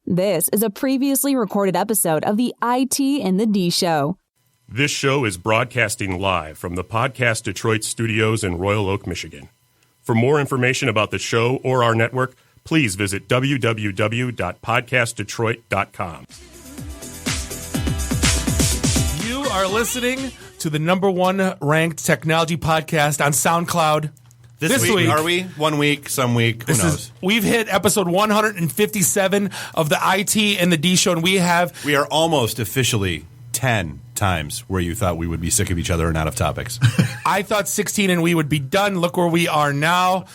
This is a previously recorded episode of the ITintheD Show. This show is broadcasting live from the Podcast Detroit studios in Royal Oak, Michigan. For more information about the show or our network, please visit www.podcastdetroit.com. You are listening to the number one ranked technology podcast on SoundCloud. This week, are we? 1 week, some week, who knows? We've hit episode 157 of the ITintheD Show, and we are almost officially 10 times where you thought we would be sick of each other and out of topics. I thought 16 and we would be done. Look where we are now.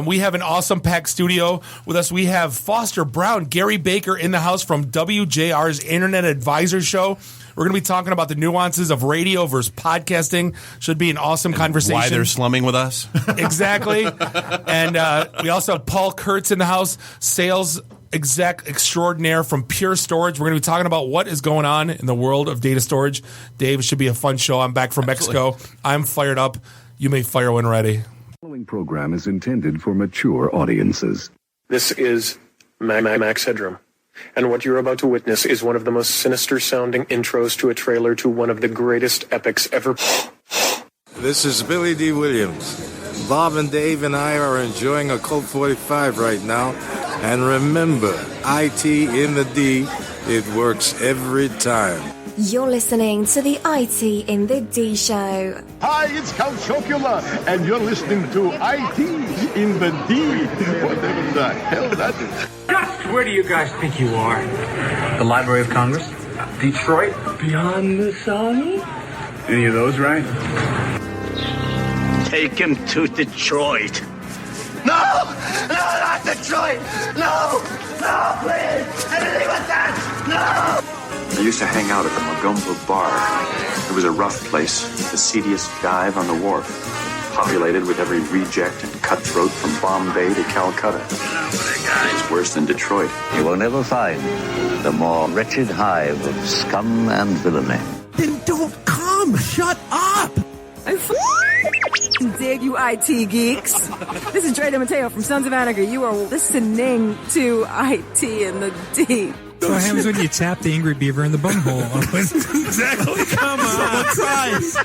We have an awesome packed studio with us. We have Foster Brown, Gary Baker in the house from WJR's Internet Advisor Show. We're going to be talking about the nuances of radio versus podcasting. Should be an awesome conversation. Why they're slumming with us. Exactly. And we also have Paul Kurtz in the house, sales exec extraordinaire from Pure Storage. We're going to be talking about what is going on in the world of data storage. Dave, it should be a fun show. I'm back from Mexico. I'm fired up. You may fire when ready. The following program is intended for mature audiences. This is Max Headroom. And what you're about to witness is one of the most sinister-sounding intros to a trailer to one of the greatest epics ever. This is Billy D. Williams. Bob and Dave and I are enjoying a Colt 45 right now. And remember, ITintheD, it works every time. You're listening to the ITintheD Show. Hi, it's Count Chocula, and you're listening to ITintheD. Whatever the hell that is. Just where do you guys think you are? The Library of Congress? Detroit? Beyond the sun? Any of those right? Take him to Detroit. No! No, not Detroit! No! No, please! Anything but that! No! I used to hang out at the Magumbo Bar. It was a rough place, the seediest dive on the wharf, populated with every reject and cutthroat from Bombay to Calcutta. It's worse than Detroit. You will never find the more wretched hive of scum and villainy. Then don't come! Shut up! I dig you IT geeks. This is Dre DeMatteo from Sons of Anarchy. You are listening to ITintheD. So what happens when you tap the angry beaver in the bumhole? Exactly. Come on. Tries.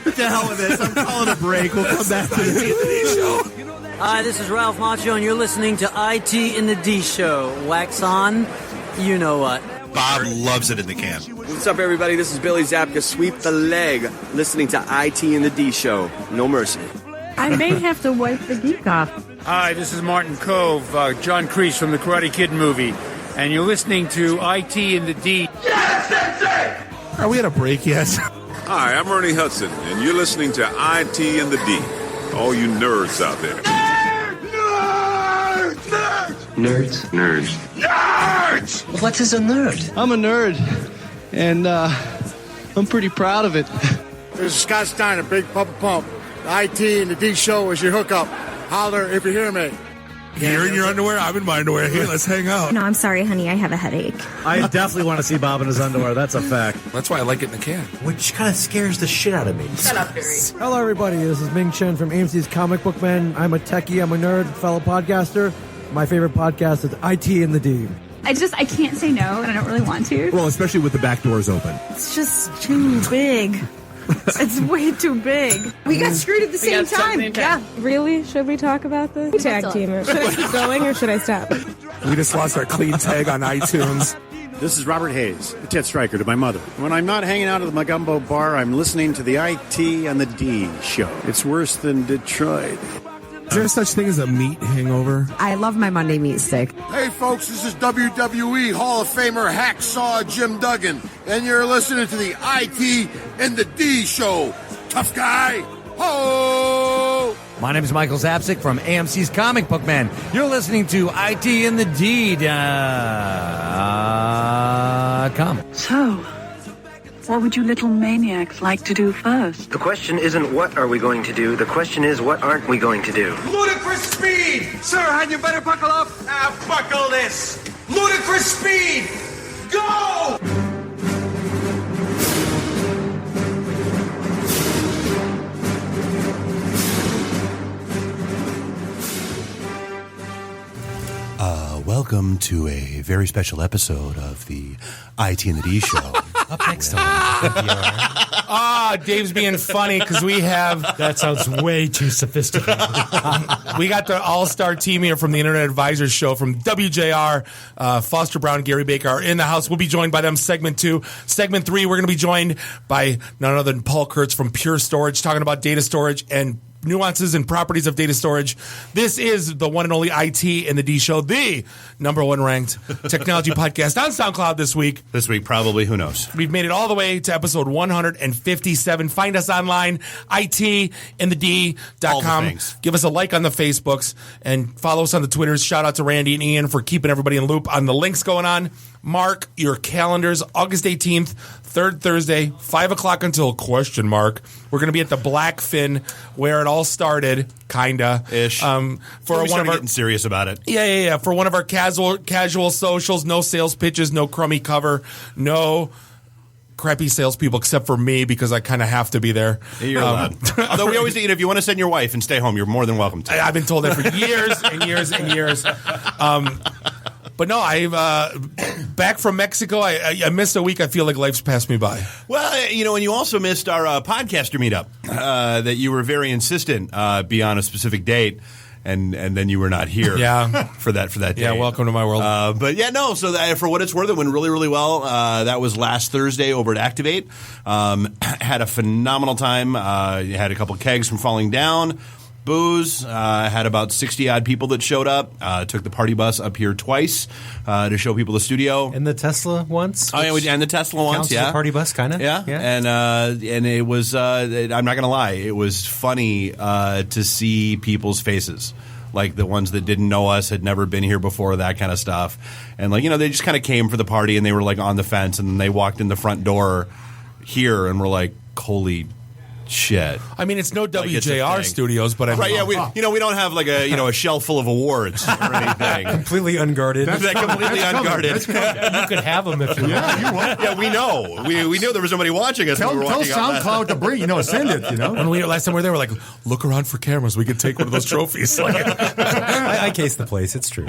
What the hell with this? I'm calling a break. We'll come back to the ITintheD Show. Hi, this is Ralph Macchio, and you're listening to ITintheD Show. Wax on, you know what. Bob loves it in the can. What's up, everybody? This is Billy Zabka. Sweep the leg. Listening to ITintheD Show. No mercy. I may have to wipe the geek off. Hi, this is Martin Cove, John Kreese from the Karate Kid movie, and you're listening to ITintheD. Yes, Sensei! Are we at a break yet? Hi, I'm Ernie Hudson, and you're listening to ITintheD. All you nerds out there. Nerds. Nerds. Nerds! What is a nerd? I'm a nerd, and I'm pretty proud of it. This is Scott Steiner, Big Papa Pump. The ITintheD Show is your hookup. Holler if you hear me. You're in your underwear? I'm in my underwear. Hey, let's hang out. No, I'm sorry, honey. I have a headache. I definitely want to see Bob in his underwear. That's a fact. That's why I like it in the can. Which kind of scares the shit out of me. Shut up, Barry. Hello, everybody. This is Ming Chen from AMC's Comic Book Man. I'm a techie. I'm a nerd, fellow podcaster. My favorite podcast is ITintheD. I can't say no, and I don't really want to. Well, especially with the back doors open. It's just too big. It's way too big. We got screwed at the same time. Yeah. Really? Should we talk about this? Tag team it. Should I keep going or should I stop? We just lost our clean tag on iTunes. This is Robert Hayes, a Ted Stryker to my mother. When I'm not hanging out at the Magumbo Bar, I'm listening to the ITintheD Show. It's worse than Detroit. Is there such thing as a meat hangover? I love my Monday meat stick. Hey, folks, this is WWE Hall of Famer Hacksaw Jim Duggan, and you're listening to the ITintheD Show. Tough guy. Ho! My name is Michael Zapsik from AMC's Comic Book Man. You're listening to ITintheD.com. So, what would you little maniacs like to do first? The question isn't what are we going to do. The question is what aren't we going to do. Ludicrous speed! Sir, had you better buckle up? Buckle this! Ludicrous speed! Go! welcome to a very special episode of the ITintheD show. Up next on Dave's being funny because we have... That sounds way too sophisticated. We got the all-star team here from the Internet Advisors Show from WJR. Foster Brown, Gary Baker are in the house. We'll be joined by them segment 2. Segment 3, we're going to be joined by none other than Paul Kurtz from Pure Storage, talking about data storage and nuances and properties of data storage. This is the one and only IT and the D Show, the number 1 ranked technology podcast on SoundCloud this week. This week, probably, who knows? We've made it all the way to episode 157. Find us online, ITintheD.com. Give us a like on the Facebooks and follow us on the Twitters. Shout out to Randy and Ian for keeping everybody in loop on the links going on. Mark your calendars, August 18th, third Thursday, 5 o'clock until question mark. We're going to be at the Blackfin where it all started, kinda. Ish. For one of our getting serious about it. Yeah. For one of our casual socials, no sales pitches, no crummy cover, no crappy salespeople except for me because I kind of have to be there. You're allowed. Although we always say, if you want to send your wife and stay home, you're more than welcome to. I've been told that for years and years and years. But no, I've back from Mexico. I missed a week. I feel like life's passed me by. Well, and you also missed our podcaster meetup that you were very insistent be on a specific date. And then you were not here for that day. Yeah, welcome to my world. But yeah, no, so for what it's worth, it went really, really well. That was last Thursday over at Activate. Had a phenomenal time. Had a couple kegs from Falling Down. Booze, had about 60-odd people that showed up. Took the party bus up here twice to show people the studio. And the Tesla once? Oh, yeah, and the Tesla once, yeah. Party bus, kind of? Yeah. And it was, I'm not going to lie, it was funny to see people's faces. Like the ones that didn't know us, had never been here before, that kind of stuff. And they just kind of came for the party and they were like on the fence and then they walked in the front door here and were like, holy shit. I mean, it's no WJR studios, but I mean, right? Yeah, we don't have like a shelf full of awards or anything. Completely unguarded. Completely unguarded. You could have them if you want. Yeah, we know. We knew there was somebody watching us. Tell when we were walking out SoundCloud to bring, send it. When last time we were there, we're like, look around for cameras. We could take one of those trophies. I cased the place. It's true.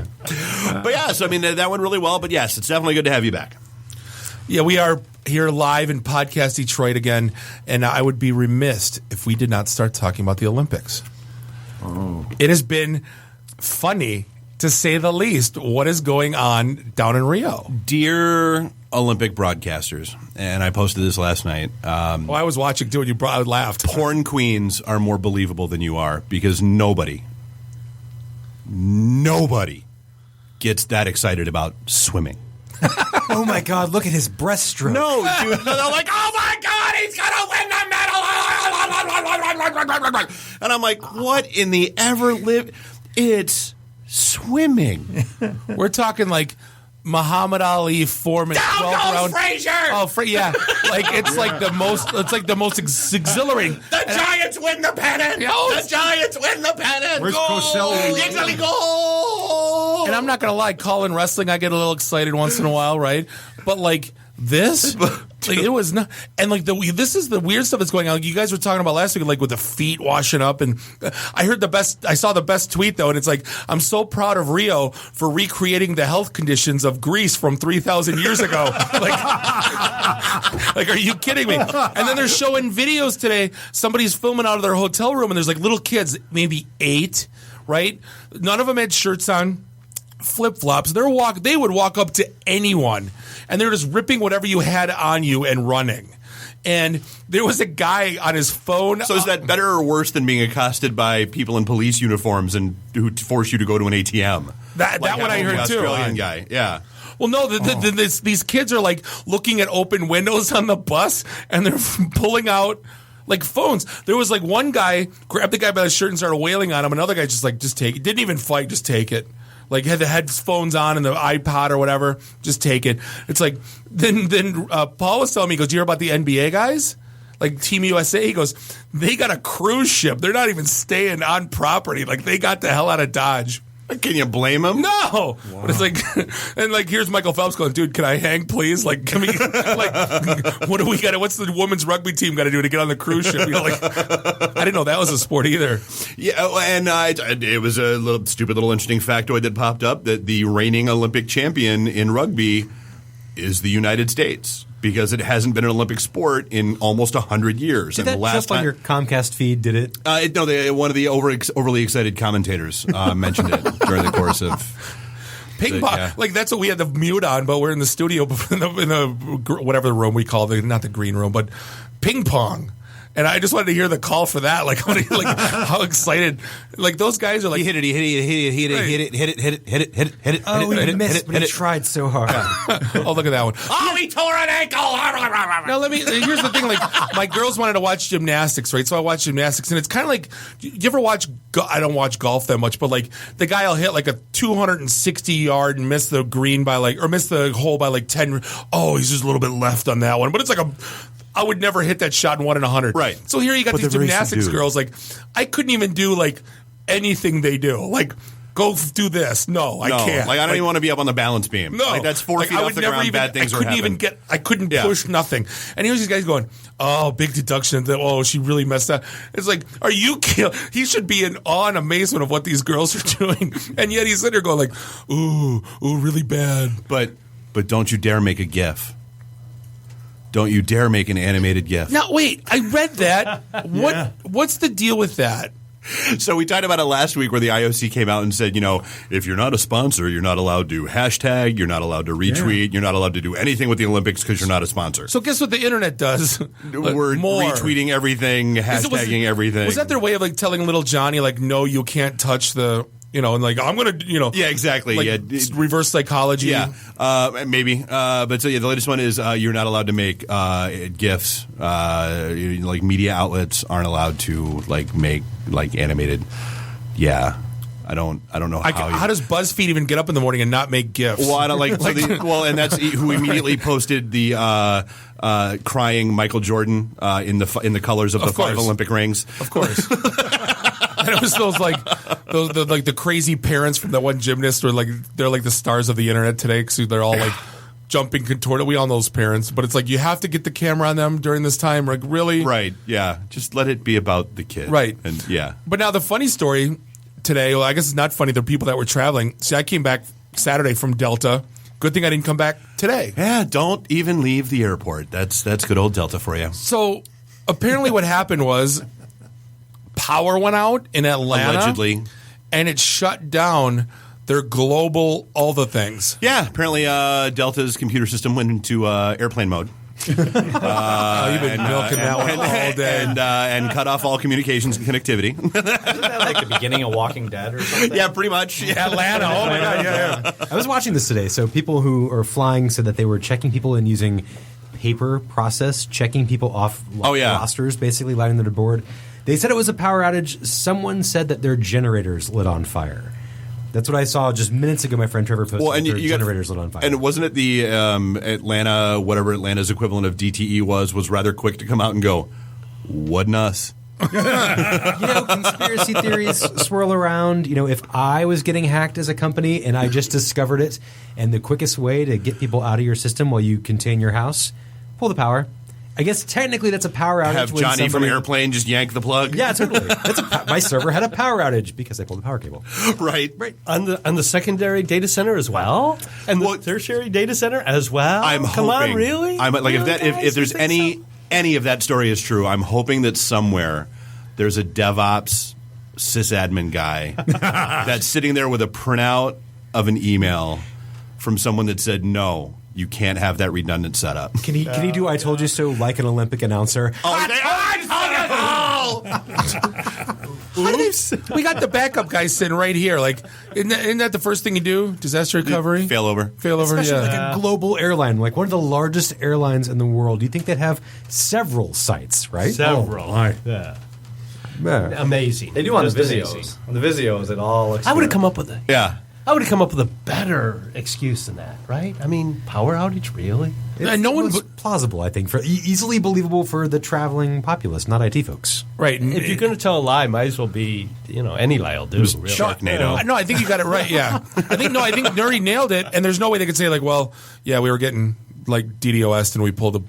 But yeah, so I mean that went really well. But yes, it's definitely good to have you back. Yeah, we are here live in Podcast Detroit again, and I would be remiss if we did not start talking about the Olympics. Oh. It has been funny, to say the least, what is going on down in Rio. Dear Olympic broadcasters, and I posted this last night. I was watching too, and I laughed. Porn queens are more believable than you are because nobody gets that excited about swimming. Oh my God! Look at his breaststroke. No, dude, they're like, oh my God, he's gonna win the medal! And I'm like, what in the ever live? It's swimming. We're talking like Muhammad Ali, Foreman, 12th round. Frazier! Oh, yeah. It's like the most exhilarating. The Giants win the pennant! The Giants win the pennant! Where's Cosell? Italy goal! And I'm not going to lie, calling wrestling, I get a little excited once in a while, right? But this, it was not, and this is the weird stuff that's going on. Like you guys were talking about last week, with the feet washing up, and I saw the best tweet though, and it's like, I'm so proud of Rio for recreating the health conditions of Greece from 3,000 years ago. Are you kidding me? And then they're showing videos today. Somebody's filming out of their hotel room, and there's little kids, maybe 8, right? None of them had shirts on. Flip-flops. They would walk up to anyone and they're just ripping whatever you had on you and running. And there was a guy on his phone. So is that better or worse than being accosted by people in police uniforms and who force you to go to an ATM? That one I heard too. Australian guy, yeah. Well, no, these kids are looking at open windows on the bus and they're pulling out phones. There was one guy grabbed the guy by the shirt and started wailing on him. Another guy just take it. Didn't even fight, just take it. Had the headphones on and the iPod or whatever, just take it. It's then Paul was telling me, he goes, do you hear about the NBA guys? Team USA, he goes, they got a cruise ship. They're not even staying on property. They got the hell out of Dodge. Can you blame him? No. Wow. But it's like, and like, here's Michael Phelps going, dude, can I hang, please? Like, can we, like, what do we got? What's the women's rugby team got to do to get on the cruise ship? You know, like, I didn't know that was a sport either. Yeah, and it was a little stupid little interesting factoid that popped up that the reigning Olympic champion in rugby is the United States. Because it hasn't been an Olympic sport in almost 100 years. Did that just on your Comcast feed, did it? No, one of the overly excited commentators mentioned it during the course of... Ping pong. Yeah. Like, that's what we had the mute on, but we're in the studio in the whatever the room we call it, not the green room, but ping pong. And I just wanted to hear the call for that. Like, how excited. Like, those guys are like... He hit it. Oh, he missed, but he tried so hard. Oh, look at that one. Oh, he tore an ankle. Now, here's the thing. Like, my girls wanted to watch gymnastics, right? So I watched gymnastics, and it's kind of like... You ever watch... I don't watch golf that much, but, like, the guy will hit, like, a 260-yard and miss the green by, like... Or miss the hole by, like, 10... Oh, he's just a little bit left on that one. But it's like a... I would never hit that shot in 1 in 100. Right. So here you got these gymnastics girls. Like, I couldn't even do like anything they do. Like, go do this. No, I can't. Like, I don't even want to be up on the balance beam. No, like, that's 4 feet off the ground. Bad things are happening. I couldn't push nothing. And here's these guys going, oh, big deduction. Oh, she really messed up. It's like, are you kidding? He should be in awe and amazement of what these girls are doing, and yet he's sitting there going like, ooh, really bad. But don't you dare make a GIF. Don't you dare make an animated GIF. Now, wait, I read that. What's the deal with that? So we talked about it last week where the IOC came out and said, you know, if you're not a sponsor, you're not allowed to hashtag, you're not allowed to retweet, you're not allowed to do anything with the Olympics because you're not a sponsor. So guess what the internet does? We're retweeting everything, hashtagging everything. Was that their way of like telling little Johnny, like, no, you can't touch the... You know, and like, I'm going to, you know. Yeah, exactly. Like, reverse psychology. Yeah, maybe. But so, yeah, the latest one is you're not allowed to make GIFs. Like, media outlets aren't allowed to, like, make, like, animated. Yeah. I don't know how does BuzzFeed even get up in the morning and not make GIFs? Well, I don't like, and that's who immediately posted the crying Michael Jordan in the colors of the 5 Olympic rings. Of course. And it was the crazy parents from that one gymnast who are like, they're like the stars of the internet today because they're all like jumping, contorted. We all know those parents, but it's like you have to get the camera on them during this time. Like, really? Right. Yeah. Just let it be about the kid. Right. And yeah. But now the funny story today. Well, I guess it's not funny. The people that were traveling. See, I came back Saturday from Delta. Good thing I didn't come back today. Yeah. Don't even leave the airport. That's good old Delta for you. So apparently, what happened was. Power went out in Atlanta. Allegedly. And it shut down their global all the things. Yeah, apparently Delta's computer system went into airplane mode. You've been milking that one all day. And cut off all communications and connectivity. Isn't that like the beginning of Walking Dead or something? Yeah, pretty much. Yeah. Atlanta. Oh, my God. Yeah. I was watching this today. So people who are flying said that they were checking people and using paper process, checking people off rosters, basically lining their board. They said it was a power outage. Someone said that their generators lit on fire. That's what I saw just minutes ago. My friend Trevor posted that their generators lit on fire. And wasn't it the Atlanta, whatever Atlanta's equivalent of DTE was rather quick to come out and go, wasn't us. Conspiracy theories swirl around. You know, if I was getting hacked as a company and I just discovered it, and the quickest way to get people out of your system while you contain your house, pull the power. I guess technically that's a power outage. Have Johnny from Airplane just yank the plug? Yeah, totally. My server had a power outage because I pulled the power cable. Right. On the secondary data center as well? And the tertiary data center as well? I'm hoping. Come on, really? I'm like, if there's any of that story is true, I'm hoping that somewhere there's a DevOps sysadmin guy that's sitting there with a printout of an email from someone that said no. You can't have that redundant setup. Can he do I told you so like an Olympic announcer? We got the backup guy sitting right here. Like, isn't that the first thing you do? Disaster recovery? Failover. Especially like a global airline, like one of the largest airlines in the world. You think they'd have several sites, right? Several. Yeah. Amazing. They do on the Visios. On the Visios, it all looks I would have come up with it. Yeah. I would have come up with a better excuse than that, right? I mean, power outage, really? No one was plausible, I think, for easily believable for the traveling populace, not IT folks. Right. If you're going to tell a lie, might as well be, any lie will do. Really. Sharknado. No, I think you got it right. Yeah, I think Nerdy nailed it, and there's no way they could say like, well, yeah, we were getting like DDoS and we pulled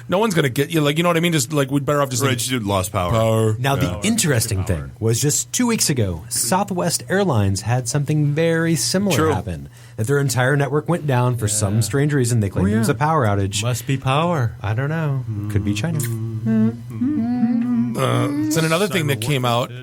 no one's gonna get you, like, you know what I mean? Just like, we'd better off just lost power. Now the interesting thing was just 2 weeks ago, Southwest Airlines had something very similar happen. That their entire network went down for some strange reason. They claimed it was a power outage. Must be power. I don't know. Could be China. So another thing that came out,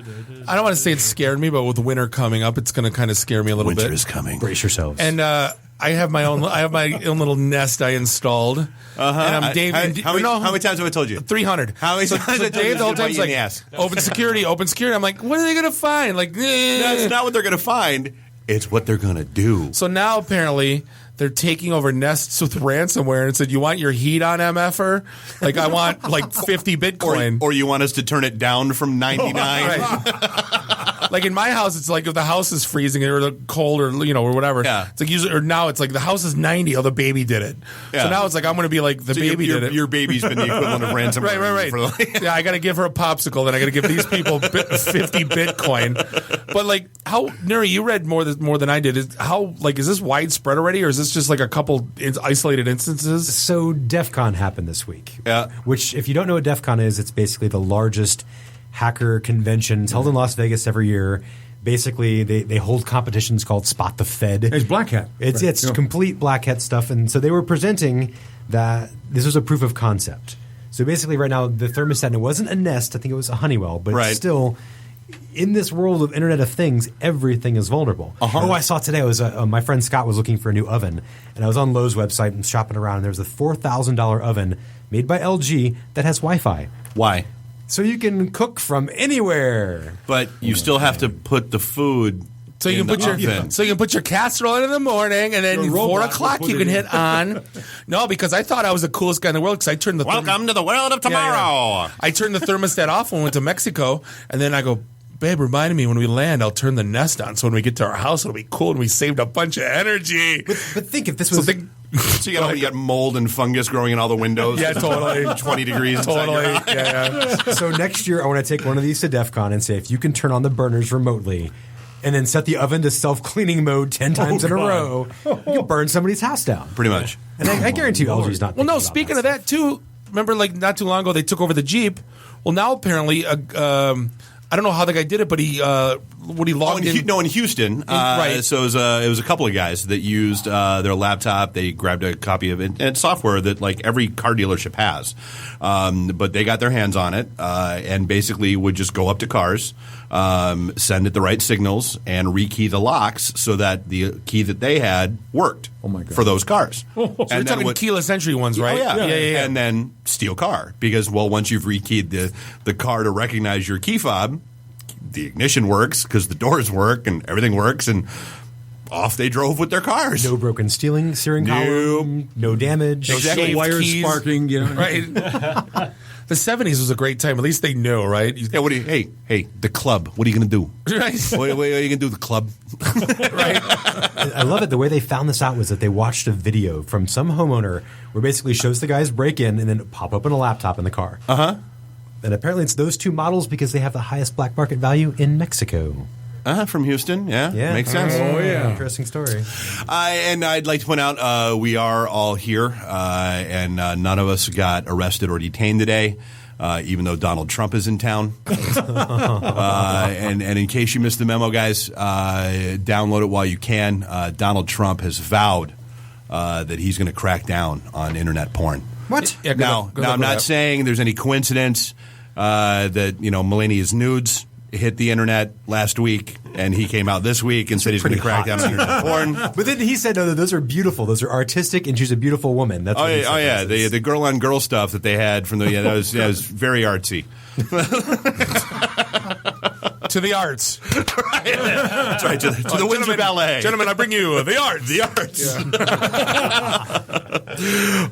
I don't want to say it scared me, but with winter coming up, it's going to kind of scare me a little bit. Winter is coming. Brace yourselves. And I have my own little Nest I installed. And I'm Dave. How many times have I told you? 300. How many times have I told Dave you? the whole time is like, open security. I'm like, what are they going to find? Like, that's not what they're going to find. It's what they're going to do. So now apparently they're taking over Nests with ransomware and said, you want your heat on, MFer? Like, I want like 50 Bitcoin. Or you want us to turn it down from 99. Right. Like in my house, it's like if the house is freezing or the cold or or whatever. Yeah. It's like usually, or now it's like the house is 90. Oh, the baby did it. Yeah. So now it's like I'm going to be like the baby did it. Your baby's been the equivalent of ransomware. Right. Yeah, I got to give her a popsicle, then I got to give these people 50 Bitcoin. But like, how, Nuri, you read more than I did. Is this widespread already, or is this just like a couple isolated instances? So DEF CON happened this week. Yeah. Which, if you don't know what DEF CON is, it's basically the largest hacker convention. It's held in Las Vegas every year. Basically, they hold competitions called Spot the Fed. It's Black Hat. It's complete Black Hat stuff. And so they were presenting that this was a proof of concept. So basically right now, the thermostat, and it wasn't a Nest, I think it was a Honeywell, but it's still, in this world of Internet of Things, everything is vulnerable. Oh, I saw today, my friend Scott was looking for a new oven, and I was on Lowe's website and shopping around, and there was a $4,000 oven made by LG that has Wi-Fi. Why? So you can cook from anywhere. But you still have to put the food so you can put your casserole in the morning, and then 4 o'clock you can hit on. No, because I thought I was the coolest guy in the world because I turned the Welcome to the world of tomorrow. Yeah. I turned the thermostat off when we went to Mexico, and then I go, babe, reminded me when we land, I'll turn the Nest on, so when we get to our house, it'll be cool, and we saved a bunch of energy. But think if this was... So you got mold and fungus growing in all the windows. Yeah, totally. 20 degrees. Totally. Yeah. So next year, I want to take one of these to DEF CON and say, if you can turn on the burners remotely and then set the oven to self-cleaning mode 10 times in a row, you can burn somebody's house down. Pretty much. And I guarantee you LG's not. Well, no, speaking of that, too, remember like not too long ago they took over the Jeep? Well, now apparently... I don't know how the guy did it, but he logged in. In Houston. Right. So it was a couple of guys that used their laptop. They grabbed a copy of it and software that like every car dealership has. But they got their hands on it and basically would just go up to cars, send it the right signals, and rekey the locks so that the key that they had worked. Oh my God. For those cars. So you're talking keyless entry ones, right? Oh, yeah. And then steal car because, once you've rekeyed the car to recognize your key fob, the ignition works because the doors work and everything works, and off they drove with their cars. No broken steering column, no damage. No wires sparking. Right. The 70s was a great time. At least they knew, right? Yeah. Hey, the club. What are you going to do? Right. What are you going to do? The club. Right. I love it. The way they found this out was that they watched a video from some homeowner where basically shows the guys break in and then pop open a laptop in the car. And apparently it's those two models because they have the highest black market value in Mexico. From Houston, yeah, makes sense. Oh, yeah. Interesting story. And I'd like to point out we are all here, and none of us got arrested or detained today, even though Donald Trump is in town. And in case you missed the memo, guys, download it while you can. Donald Trump has vowed that he's going to crack down on internet porn. What? Yeah, Now, I'm not saying there's any coincidence that Melania's nudes hit the internet last week, and he came out this week and said he's going to crack down on internet porn. But then he said, no, those are beautiful. Those are artistic, and she's a beautiful woman. That's what he said. The girl-on-girl stuff that they had from that was very artsy. To the arts. Right. That's right, to the Windsor Ballet. Gentlemen, I bring you the arts. The arts.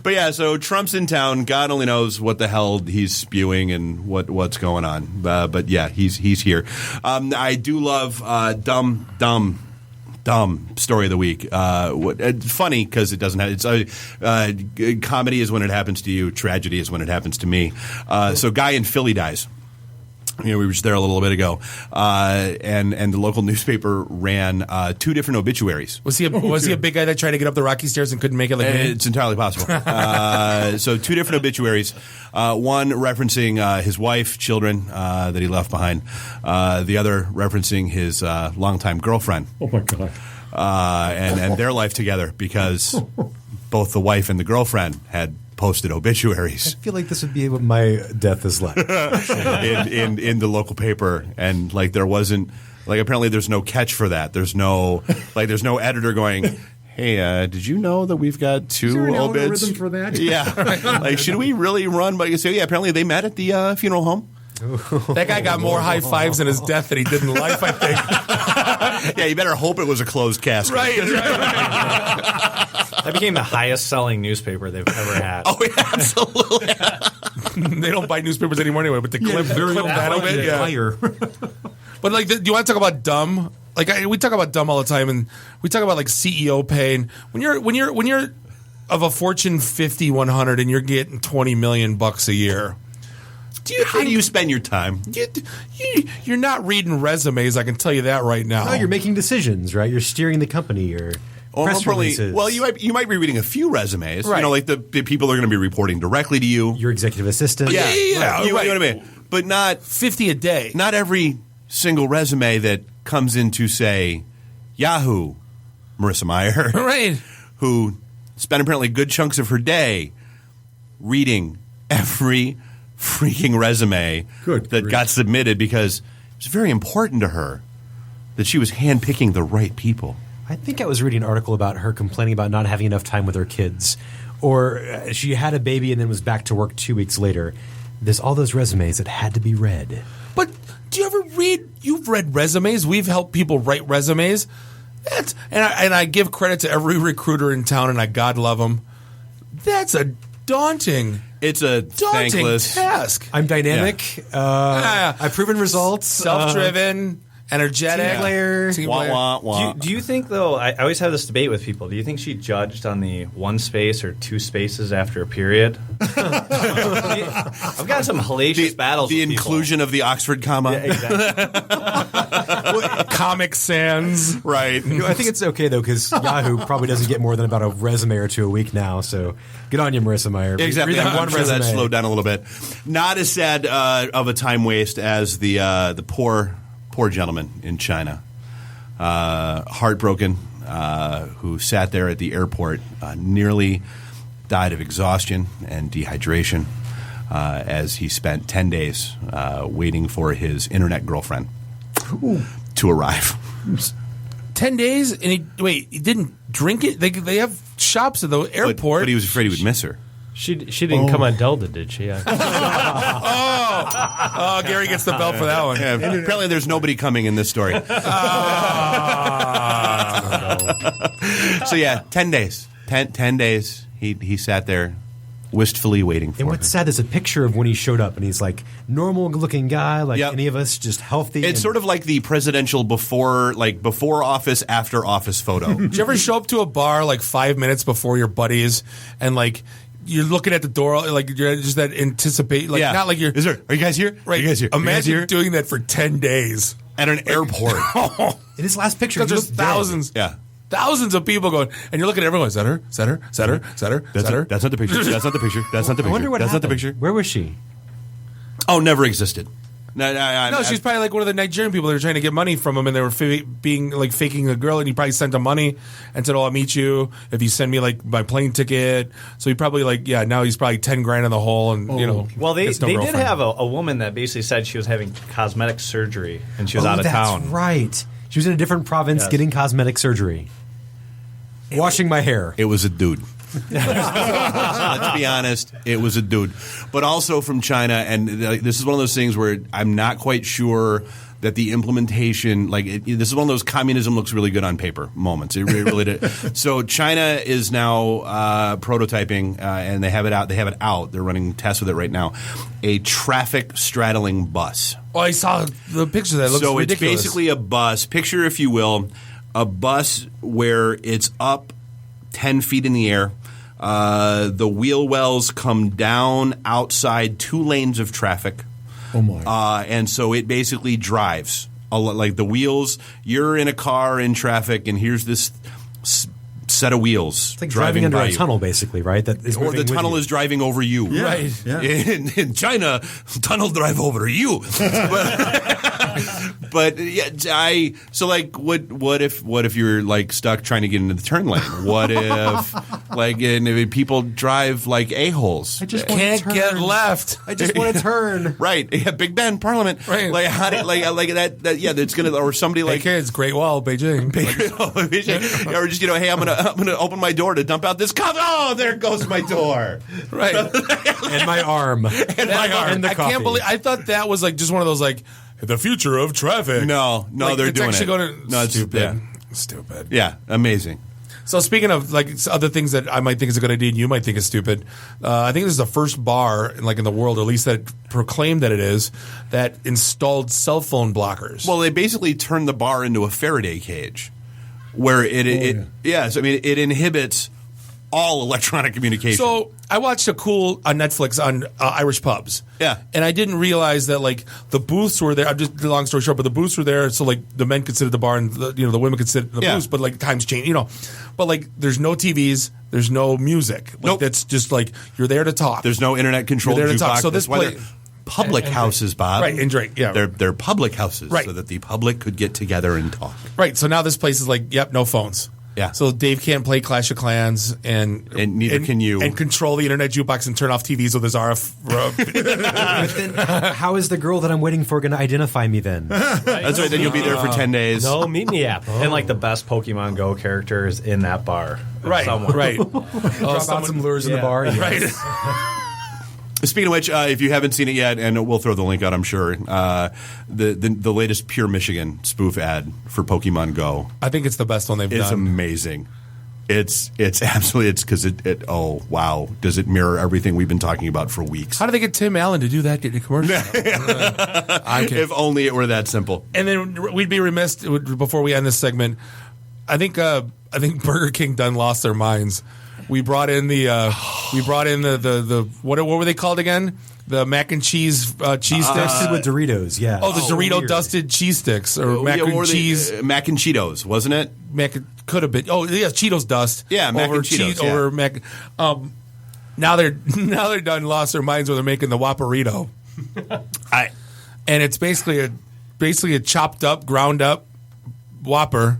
But yeah, so Trump's in town. God only knows what the hell he's spewing and what's going on. But yeah, he's here. I do love dumb Dumb story of the week. Funny because it doesn't have. Comedy is when it happens to you. Tragedy is when it happens to me. So, guy in Philly dies. We were just there a little bit ago, and the local newspaper ran 2 different obituaries. Was he a big guy that tried to get up the rocky stairs and couldn't make it? Like it's entirely possible. So 2 different obituaries. One referencing his wife, children that he left behind. The other referencing his longtime girlfriend. Oh my God! And their life together, because both the wife and the girlfriend had posted obituaries. I feel like this would be what my death is like. in the local paper, and like there wasn't apparently there's no catch for that. There's no editor going, hey, did you know that we've got 2 obits for that? Yeah, should we really run? But you say, yeah, apparently they met at the funeral home. That guy got more high fives in his death than he did in life, I think. Yeah, you better hope it was a closed casket. Right. That became the highest selling newspaper they've ever had. Oh, yeah, absolutely. They don't buy newspapers anymore anyway, but the clip that of it, yeah. But do you want to talk about dumb? We talk about dumb all the time, and we talk about CEO pay. And when you're of a Fortune 50, 100, and you're getting $20 million a year. How do you spend your time? You're not reading resumes, I can tell you that right now. No, you're making decisions, right? You're steering the company. Press releases. Well, you might be reading a few resumes. Right. The people are going to be reporting directly to you. Your executive assistant. Yeah. Right. You know what I mean? But not 50 a day. Not every single resume that comes into, say, Yahoo, Marissa Mayer, right, who spent apparently good chunks of her day reading every freaking resume that got submitted, because it was very important to her that she was handpicking the right people. I think I was reading an article about her complaining about not having enough time with her kids, or she had a baby and then was back to work 2 weeks later. There's all those resumes that had to be read. But do you ever read? You've read resumes. We've helped people write resumes. And I give credit to every recruiter in town, and I God love them. That's a daunting. It's a thankless task. I'm dynamic. I've proven results. Self-driven. Energetic. Team player. Wah, wah. Do you think, though, I always have this debate with people, do you think she judged on the 1 space or 2 spaces after a period? I've got some hellacious battles The with inclusion people. of the Oxford comma. Yeah, exactly. Comic Sans. Right. I think it's okay, though, because Yahoo probably doesn't get more than about a resume or 2 a week now. So good on you, Marissa Mayer. Exactly. Read that one I'm sure resume. that slowed down a little bit. Not as sad of a time waste as the poor gentleman in China, heartbroken, who sat there at the airport, nearly died of exhaustion and dehydration as he spent 10 days waiting for his internet girlfriend to arrive. 10 days? And he didn't drink it? They have shops at the airport. But he was afraid he would miss her. She didn't come on Delta, did she? Oh, Gary gets the belt for that one. Yeah, apparently there's nobody coming in this story. So yeah, 10 days. 10 days he sat there wistfully waiting for And what's sad is a picture of when he showed up, and he's like normal-looking guy, like any of us, just healthy. It's sort of like the presidential before office, after office photo. Did you ever show up to a bar 5 minutes before your buddies and you're looking at the door, you're just that anticipate, not like you're. Are you guys here? Right. Are you guys here? Imagine doing that for 10 days at an airport. In his last picture, there's thousands. Yeah. Thousands of people going, and you're looking at everyone. Is that her? Is that her? Is that her? Is that her? Is that her? That's not the picture. That's not the picture. That's not the picture. I wonder what That's happened. not the picture. Where was she? Oh, never existed. No, she's probably one of the Nigerian people that were trying to get money from him, and they were faking a girl, and he probably sent them money and said, "Oh, I'll meet you if you send me my plane ticket." So he probably now he's probably $10,000 in the hole, and Well, they gets no did girlfriend. have a woman that basically said she was having cosmetic surgery and she was out of that's town. Right. She was in a different province getting cosmetic surgery. Washing my hair. It was a dude. Let's be honest, it was a dude. But also from China, and this is one of those things where I'm not quite sure that the implementation, this is one of those communism looks really good on paper moments. It really did. So China is now prototyping, and they have it out. They're running tests with it right now. A traffic straddling bus. Oh, I saw the picture. That looks ridiculous. It's basically a bus. Picture, if you will, a bus where it's up 10 feet in the air. The wheel wells come down outside 2 lanes of traffic. Oh, my. And so it basically drives. Like the wheels, you're in a car in traffic, and here's this set of wheels. It's like driving under a tunnel, basically, right? That is or the tunnel is driving over you. Yeah. Right. Yeah. In China, tunnel drive over you. But yeah, so like, what if you're like stuck trying to get into the turn lane? What if if people drive like a-holes? I just can't get left. I just want to turn. Right. Yeah. Big Ben, Parliament. Right. Like how do, like that. Yeah. That's gonna or somebody like hey kids, Great Wall, Beijing. Beijing. Or just hey, I'm gonna open my door to dump out this cup. Oh, there goes my door. Right. And my arm. And my arm. And the coffee. I can't believe. I thought that was like just one of those like the future of traffic. No, like, they're it's doing actually it. Going to, No, it's stupid. Stupid. Yeah, amazing. So speaking of like other things that I might think is a good idea and you might think is stupid, I think this is the first bar in the world, or at least that proclaimed that it is, that installed cell phone blockers. Well, they basically turned the bar into a Faraday cage, where it inhibits all electronic communication. So I watched a cool on Netflix on Irish pubs. Yeah. And I didn't realize that like the booths were there. I'm just long story short, but the booths were there. So like the men could sit at the bar and the women could sit at the booths. But like times change, But like there's no TVs, there's no music. Like, that's just like you're there to talk. There's no internet controlled You're there to talk. jukebox. So this That's why play. they're public houses, Bob. Right, and drink. Yeah. They're public houses, Right. so that the public could get together and talk. Right. So now this place is like, yep, no phones. Yeah. So Dave can't play Clash of Clans, and neither can you. and control the internet jukebox and turn off TVs with his RF. But then, how is the girl that I'm waiting for going to identify me then? That's right. Then you'll be there for 10 days. No, meet me app. And like the best Pokemon Go character is in that bar. Right. Somewhere. Right. Drop out some lures in the bar. Right. Speaking of which, if you haven't seen it yet, and we'll throw the link out, I'm sure, the latest Pure Michigan spoof ad for Pokemon Go. I think it's the best one they've done. It's amazing. It's absolutely because it oh wow, does it mirror everything we've been talking about for weeks? How do they get Tim Allen to do that in a commercial? If only it were that simple. And then we'd be remiss before we end this segment. I think Burger King done lost their minds. We brought in the what were they called again? The mac and cheese cheese sticks Dusted with Doritos, yeah. Oh, the Dorito weird. dusted cheese sticks or mac and cheese. Mac and Cheetos, wasn't it? Could have been. Oh, yeah, Cheetos dust. Yeah, mac over and Cheetos. cheese over mac. Now they're done lost their minds where they're making the Whopperito. And it's basically a chopped up, ground up Whopper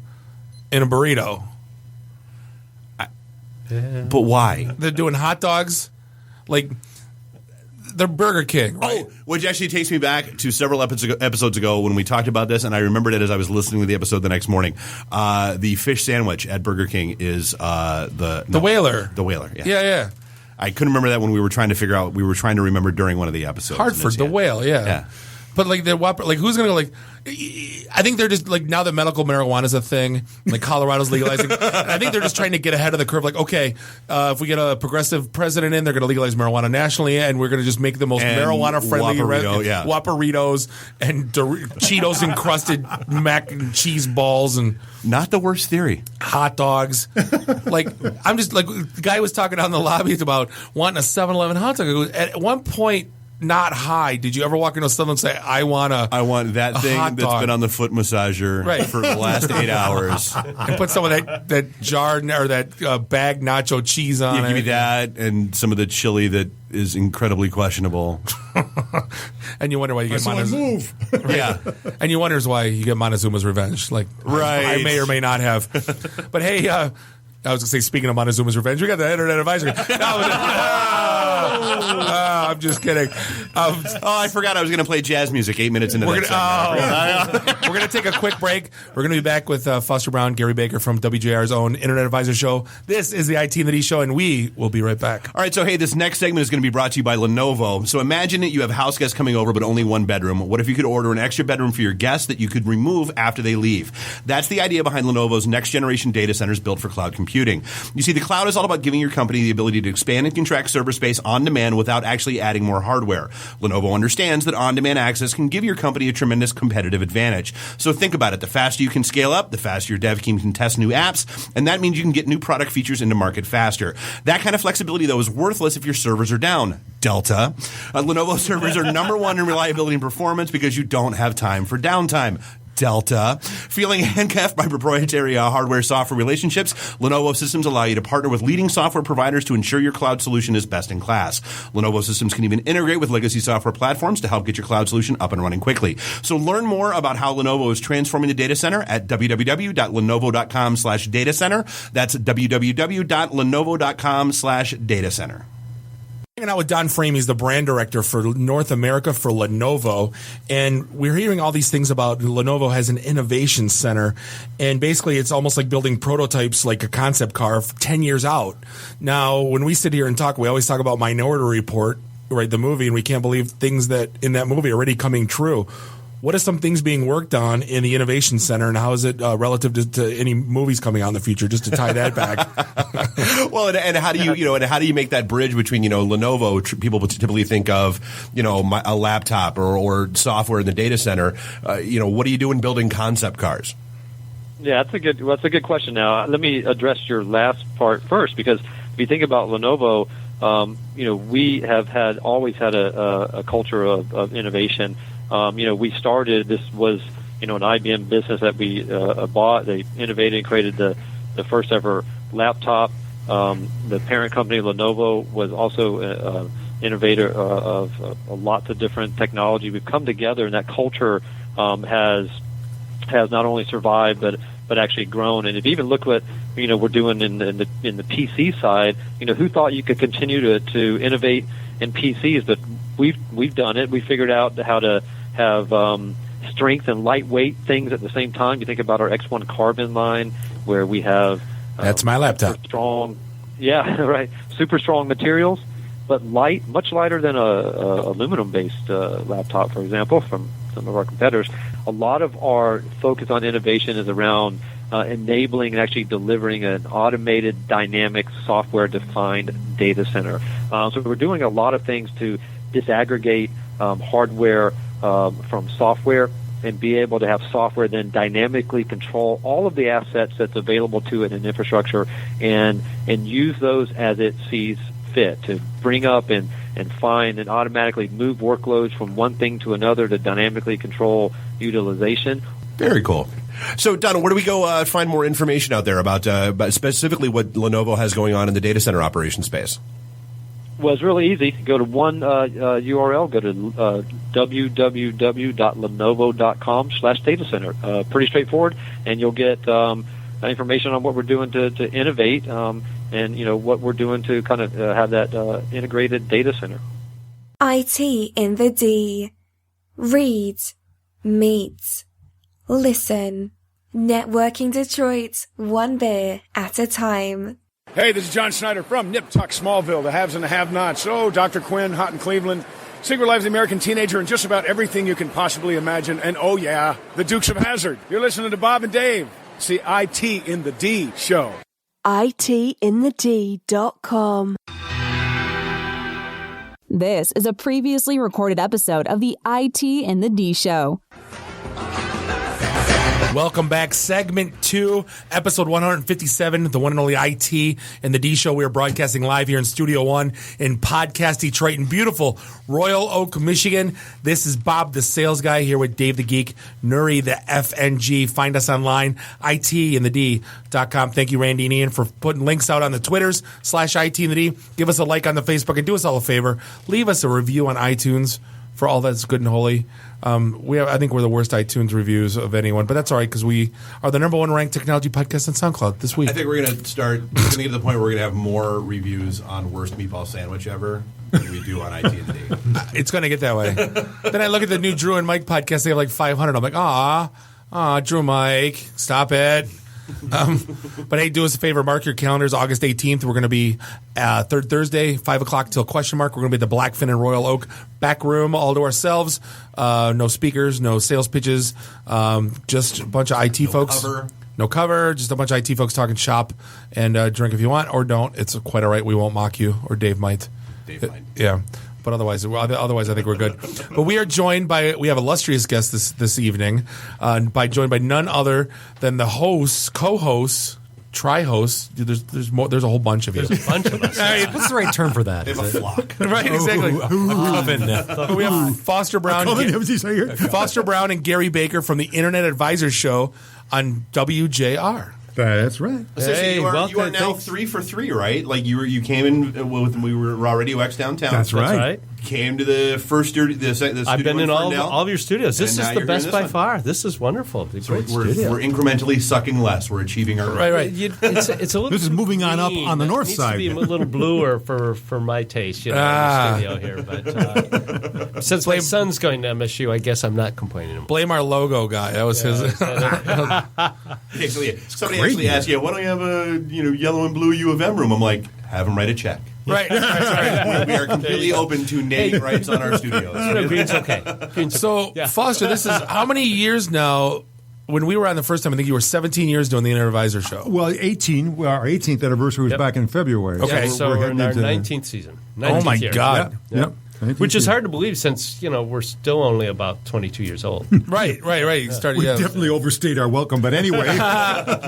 in a burrito. But why? They're doing hot dogs, like they're Burger King, right? Oh, which actually takes me back to several episodes ago when we talked about this, and I remembered it as I was listening to the episode the next morning. The fish sandwich at Burger King is the Whaler. The Whaler, yeah. Yeah. I couldn't remember that when we were trying to remember during one of the episodes. Hartford, the Whale, yeah. But like the Whopper, like who's gonna go like? I think they're just like now that medical marijuana is a thing, like Colorado's legalizing. I think they're just trying to get ahead of the curve. Like, okay, if we get a progressive president in, they're going to legalize marijuana nationally, and we're going to just make the most marijuana friendly Whopperitos and Cheetos encrusted mac and cheese balls and not the worst theory. Hot dogs. Like I'm just like the guy was talking out in the lobby about wanting a 7-Eleven hot dog. At one point. Not high. Did you ever walk into a store and say, I want that thing that's been on the foot massager for the last 8 hours. And put some of that jar or that bag nacho cheese on it. Give me that and some of the chili that is incredibly questionable. And you wonder why you get move. Yeah. And you wonder why you get Montezuma's revenge. Like, I may or may not have. But hey, I was going to say, speaking of Montezuma's revenge, we got the Internet Advisory. I'm just kidding. I forgot I was going to play jazz music 8 minutes into that We're going to take a quick break. We're going to be back with Foster Brown, Gary Baker from WJR's own Internet Advisor Show. This is the ITintheD Show, and we will be right back. All right, so hey, this next segment is going to be brought to you by Lenovo. So imagine that you have house guests coming over, but only one bedroom. What if you could order an extra bedroom for your guests that you could remove after they leave? That's the idea behind Lenovo's next-generation data centers built for cloud computing. You see, the cloud is all about giving your company the ability to expand and contract server space on demand without actually adding more hardware. Lenovo understands that on-demand access can give your company a tremendous competitive advantage. So think about it. The faster you can scale up, the faster your dev team can test new apps, and that means you can get new product features into market faster. That kind of flexibility, though, is worthless if your servers are down. Delta. Lenovo servers are number one in reliability and performance because you don't have time for downtime. Delta. Feeling handcuffed by proprietary hardware-software relationships, Lenovo systems allow you to partner with leading software providers to ensure your cloud solution is best in class. Lenovo systems can even integrate with legacy software platforms to help get your cloud solution up and running quickly. So learn more about how Lenovo is transforming the data center at www.lenovo.com/datacenter. That's www.lenovo.com/datacenter. Hanging out with Don Frame. He's the brand director for North America for Lenovo. And we're hearing all these things about Lenovo has an innovation center. And basically, it's almost like building prototypes like a concept car 10 years out. Now, when we sit here and talk, we always talk about Minority Report, right, the movie, and we can't believe things that in that movie are already coming true. What are some things being worked on in the Innovation Center, and how is it relative to any movies coming out in the future? Just to tie that back. Well, and how do and how do you make that bridge between Lenovo? People typically think of a laptop or software in the data center. What are you doing building concept cars? Yeah, that's a good question. Now, let me address your last part first, because if you think about Lenovo, we have always had a culture of innovation. We started, this was, an IBM business that we bought. They innovated and created the first ever laptop. The parent company, Lenovo, was also an innovator of lots of different technology. We've come together, and that culture has not only survived, but actually grown. And if you even look what we're doing in the PC side, who thought you could continue to innovate in PCs? But we've done it. We figured out how to have strength and lightweight things at the same time. You think about our X1 Carbon line, where we have that's my laptop. Strong, yeah, right. Super strong materials, but light, much lighter than a aluminum-based laptop, for example, from some of our competitors. A lot of our focus on innovation is around enabling and actually delivering an automated, dynamic, software-defined data center. So we're doing a lot of things to disaggregate hardware from software, and be able to have software then dynamically control all of the assets that's available to it in infrastructure, and use those as it sees fit to bring up and find and automatically move workloads from one thing to another to dynamically control utilization. Very cool. So, Don, where do we go find more information out there about specifically what Lenovo has going on in the data center operation space? Well, it's really easy. Go to one URL. Go to www.lenovo.com/datacenter. Pretty straightforward, and you'll get information on what we're doing to innovate, and what we're doing to kind of have that integrated data center. IT in the D. Read, meet, listen. Networking Detroit, one beer at a time. Hey, this is John Schneider from Nip Tuck Smallville, the haves and the have-nots. Oh, Dr. Quinn, Hot in Cleveland, Secret Life of the American Teenager, and just about everything you can possibly imagine. And oh yeah, the Dukes of Hazzard. You're listening to Bob and Dave. It's the IT in the D show. ITintheD.com. This is a previously recorded episode of the IT in the D show. Welcome back. Segment 2, episode 157, the one and only IT in the D show. We are broadcasting live here in Studio 1 in Podcast Detroit in beautiful Royal Oak, Michigan. This is Bob, the sales guy, here with Dave the Geek, Nuri, the FNG. Find us online, ITintheD.com. Thank you, Randy and Ian, for putting links out on the Twitters /ITintheD. Give us a like on the Facebook, and do us all a favor. Leave us a review on iTunes for all that's good and holy. I think we're the worst iTunes reviews of anyone, but that's all right, because we are the number 1 ranked technology podcast on SoundCloud this week. I think we're going to get to the point where we're going to have more reviews on worst meatball sandwich ever than we do on IT and the D. It's going to get that way. Then I look at the new Drew and Mike podcast. They have like 500. I'm like, Drew and Mike, stop it. But hey, do us a favor, mark your calendars. August 18th, we're going to be third Thursday, 5 o'clock till question mark. We're going to be at the Blackfin in Royal Oak back room, all to ourselves. No speakers, no sales pitches, just a bunch of IT folks. No cover, just a bunch of IT folks talking shop, and drink if you want or don't. It's quite all right. We won't mock you, or Dave might. Yeah. But otherwise, I think we're good. But we are joined by we have illustrious guests this evening, joined by none other than the hosts, co-hosts, tri-hosts. There's a whole bunch of you. There's a bunch of us. What's the right term for that? They have a flock. Right, exactly. We have Foster Brown, Foster Brown, and Gary Baker from the Internet Advisor Show on WJR. That's right. Essentially, you are now 3 for 3, right? Like you came in when we were Raw Radio X downtown. That's right. Came to the first studio. I've been in all of your studios. This is the best by far. This is wonderful. So we're incrementally sucking less. We're achieving our right. It's a little. This is moving on up on the north side. It needs to be a little bluer for my taste, in the studio here. But since my son's going to MSU, I guess I'm not complaining. Blame our logo guy. That was his. Somebody actually asked, why don't you have a yellow and blue U of M room? I'm like, have them write a check. Right. That's right. We are completely open to naming rights on our studios. Green's okay. So, Foster, this is how many years now? When we were on the first time, I think you were 17 years doing the Internet Advisor Show. Well, 18. Well, our 18th anniversary was back in February. Okay. So we're in our 19th season. 19th oh, my year. God. Yep. Which is hard to believe since, we're still only about 22 years old. Right. We definitely overstayed our welcome, but anyway.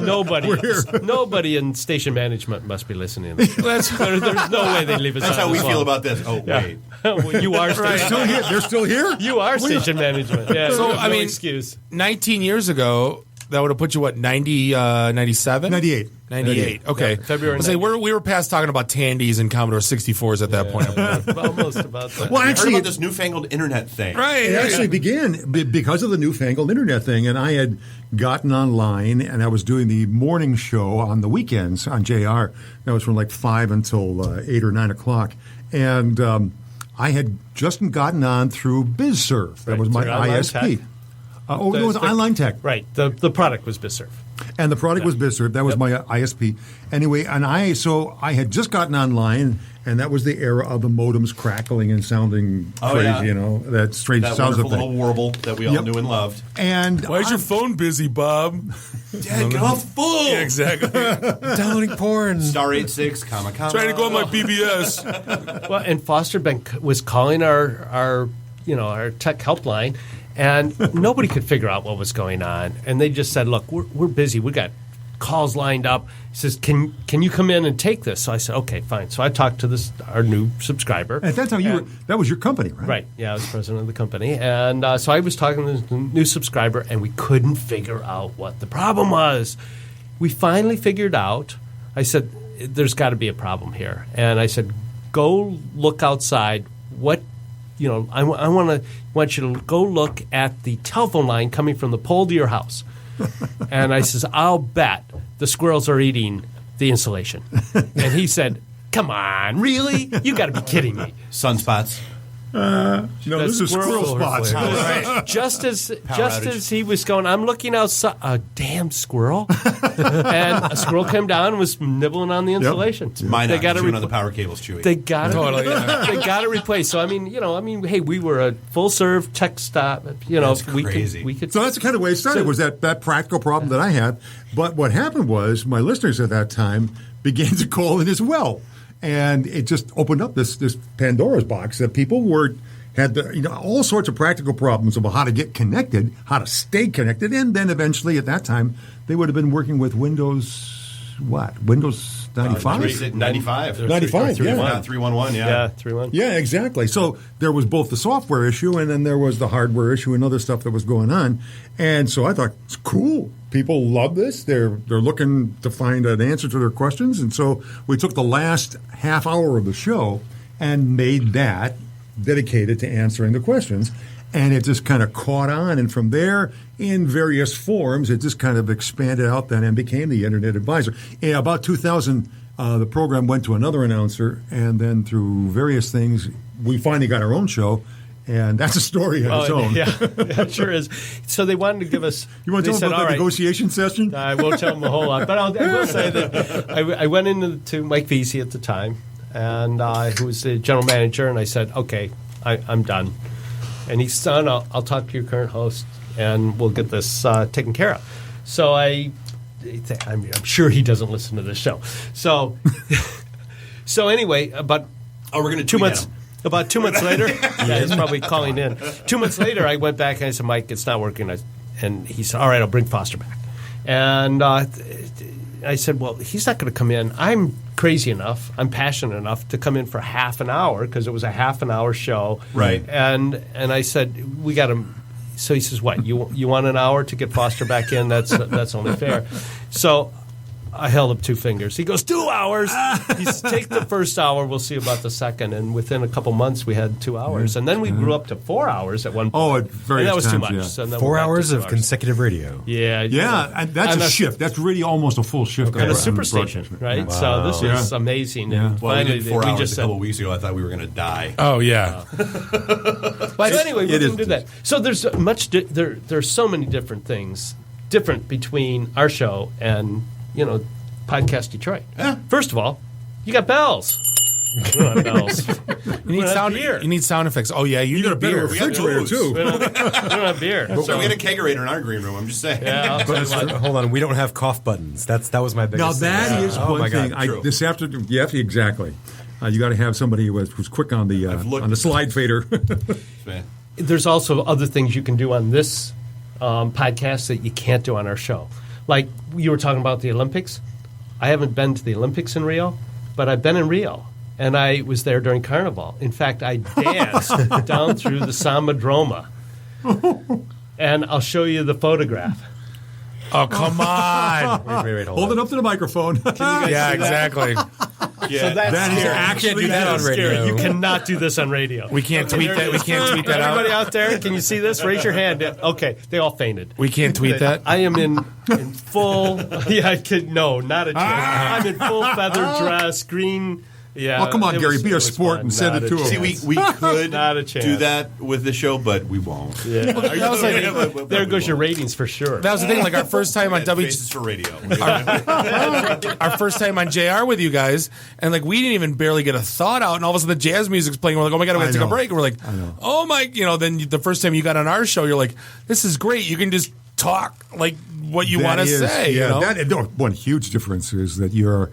Nobody in station management must be listening to this. There's no way they leave us That's on how we this feel long. about this. Oh, wait. Well, you are station management. They're still here? You are station management. Yeah, so, no excuse. 19 years ago, that would have put you, 97? 98. 98. Okay. Yeah, February 98. We were past talking about Tandies and Commodore 64s at that point. Almost about that. Well, actually, heard about this newfangled internet thing. Right. It actually began because of the newfangled internet thing, and I had gotten online, and I was doing the morning show on the weekends on JR. That was from like 5 until 8 or 9 o'clock. And I had just gotten on through BizServe. That was my ISP. It was Online Tech. Right. The product was BizServe. And the product was BizServe. That was my ISP. Anyway, and I had just gotten online, and that was the era of the modems crackling and sounding crazy, that strange sounds of wonderful little warble that we all knew and loved. And why is your phone busy, Bob? Dad, get off the phone! Yeah, exactly. Downloading porn. Star 86, comma. Trying to go on my BBS. Well, and Foster was calling our tech helpline. And nobody could figure out what was going on. And they just said, look, we're busy. We got calls lined up. He says, can you come in and take this? So I said, okay, fine. So I talked to our new subscriber. At that time, that was your company, right? Right. Yeah, I was president of the company. And so I was talking to the new subscriber, and we couldn't figure out what the problem was. We finally figured out. I said, there's got to be a problem here. And I said, go look outside. I want you to go look at the telephone line coming from the pole to your house. And I says, I'll bet the squirrels are eating the insulation. And he said, come on, really? You got to be kidding me. Sunspots. No, this is squirrel spots. Right. Just as he was going, I'm looking outside. A damn squirrel, and a squirrel came down and was nibbling on the insulation. Yep. Mine they got on the power cables, Chewy. They got it. Totally. Yeah. They got it replaced. So hey, we were a full serve tech stop. That's crazy. We could. So that's the kind of way it started. Was that practical problem that I had? But what happened was my listeners at that time began to call in as well. And it just opened up this Pandora's box that people had all sorts of practical problems about how to get connected, how to stay connected, and then eventually at that time they would have been working with Windows 95? 95. 95, yeah. 311, yeah. Yeah, 311. Yeah, exactly. So there was both the software issue and then there was the hardware issue and other stuff that was going on. And so I thought, it's cool. People love this. They're looking to find an answer to their questions. And so we took the last half hour of the show and made that dedicated to answering the questions. And it just kind of caught on. And from there, in various forms, it just kind of expanded out then and became the Internet Advisor. In about 2000, the program went to another announcer. And then through various things, we finally got our own show. And that's a story on its own. Yeah, it sure is. So they wanted to give us... You want to tell them about the negotiation session? I won't tell them a whole lot. But I will say that I went into Mike Vesey at the time, and who was the general manager, and I said, okay, I'm done. And he said, I'll talk to your current host, and we'll get this taken care of. So I'm sure he doesn't listen to this show. So anyway, but Oh, we're going to 2 months. About 2 months later, yeah, he's probably calling in. 2 months later, I went back and I said, Mike, it's not working. And he said, all right, I'll bring Foster back. And I said, well, he's not going to come in. I'm crazy enough, I'm passionate enough to come in for half an hour because it was a half an hour show. Right. And I said, we got to. So he says, what, you want an hour to get Foster back in? That's only fair. So I held up 2 fingers. He goes, 2 hours. He says, take the first hour. We'll see about the second. And within a couple months, we had 2 hours. And then we grew up to 4 hours at one point. Oh, at various that was too times, much. yeah. So then 4 hours of consecutive radio. Yeah. Yeah, and that's a shift. That's really almost a full shift. And a superstation, right? Wow. So this is amazing. Yeah. And Well, finally, we did 4 hours just a couple weeks ago. I thought we were going to die. Oh, yeah. So anyway, we can do that. So there's there's so many different things different between our show and Podcast Detroit. First of all, you got bells. We don't have bells. You need sound beer. You need sound effects. Oh yeah, you need got a better beer. refrigerator too. We don't have beer. So we had a kegerator in our green room. I'm just saying. Yeah, Hold on, we don't have cough buttons. That was my biggest. Now that thing. is Oh one my thing. God. This afternoon, yeah, exactly. You got to have somebody who's quick on the slide fader. There's also other things you can do on this podcast that you can't do on our show. Like you were talking about the Olympics. I haven't been to the Olympics in Rio, but I've been in Rio. And I was there during Carnival. In fact, I danced down through the Samadroma. And I'll show you the photograph. Oh, come on. Wait, Hold it up to the microphone. Yeah, exactly. So that's that is scary. actually You can't do that on radio. radio. You cannot do this on radio. We can't tweet that. We can't tweet that out. Everybody out there, can you see this? Raise your hand. Okay, they all fainted. We can't tweet that. I am in full. Yeah, I could. No, not a chance. I'm in full feather dress, green. Yeah. Oh, come on, Gary, be a sport and send it to him. See, we could Not a chance. do that with the show, but we won't. Yeah. That was like- There goes your ratings for sure. That was the thing. Like our first time on Faces for radio. our first time on JR with you guys, and like we didn't even barely get a thought out, and all of a sudden the jazz music's playing. We're like, oh my god, we have to take a break. And we're like, oh my, then the first time you got on our show, you're like, this is great. You can just talk like what you want to say. Yeah, one huge difference is that you're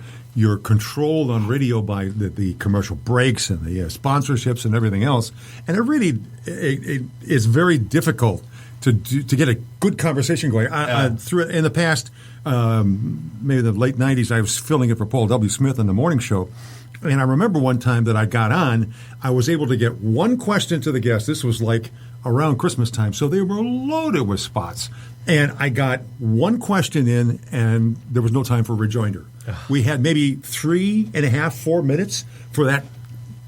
controlled on radio by the commercial breaks and the sponsorships and everything else, and it really it is very difficult to get a good conversation going. Through in the past, maybe the late '90s, I was filling it for Paul W. Smith in the morning show. And I remember one time that I got on, I was able to get one question to the guest. This was like around Christmas time, so they were loaded with spots. And I got one question in, and there was no time for rejoinder. We had maybe 3.5, 4 minutes for that.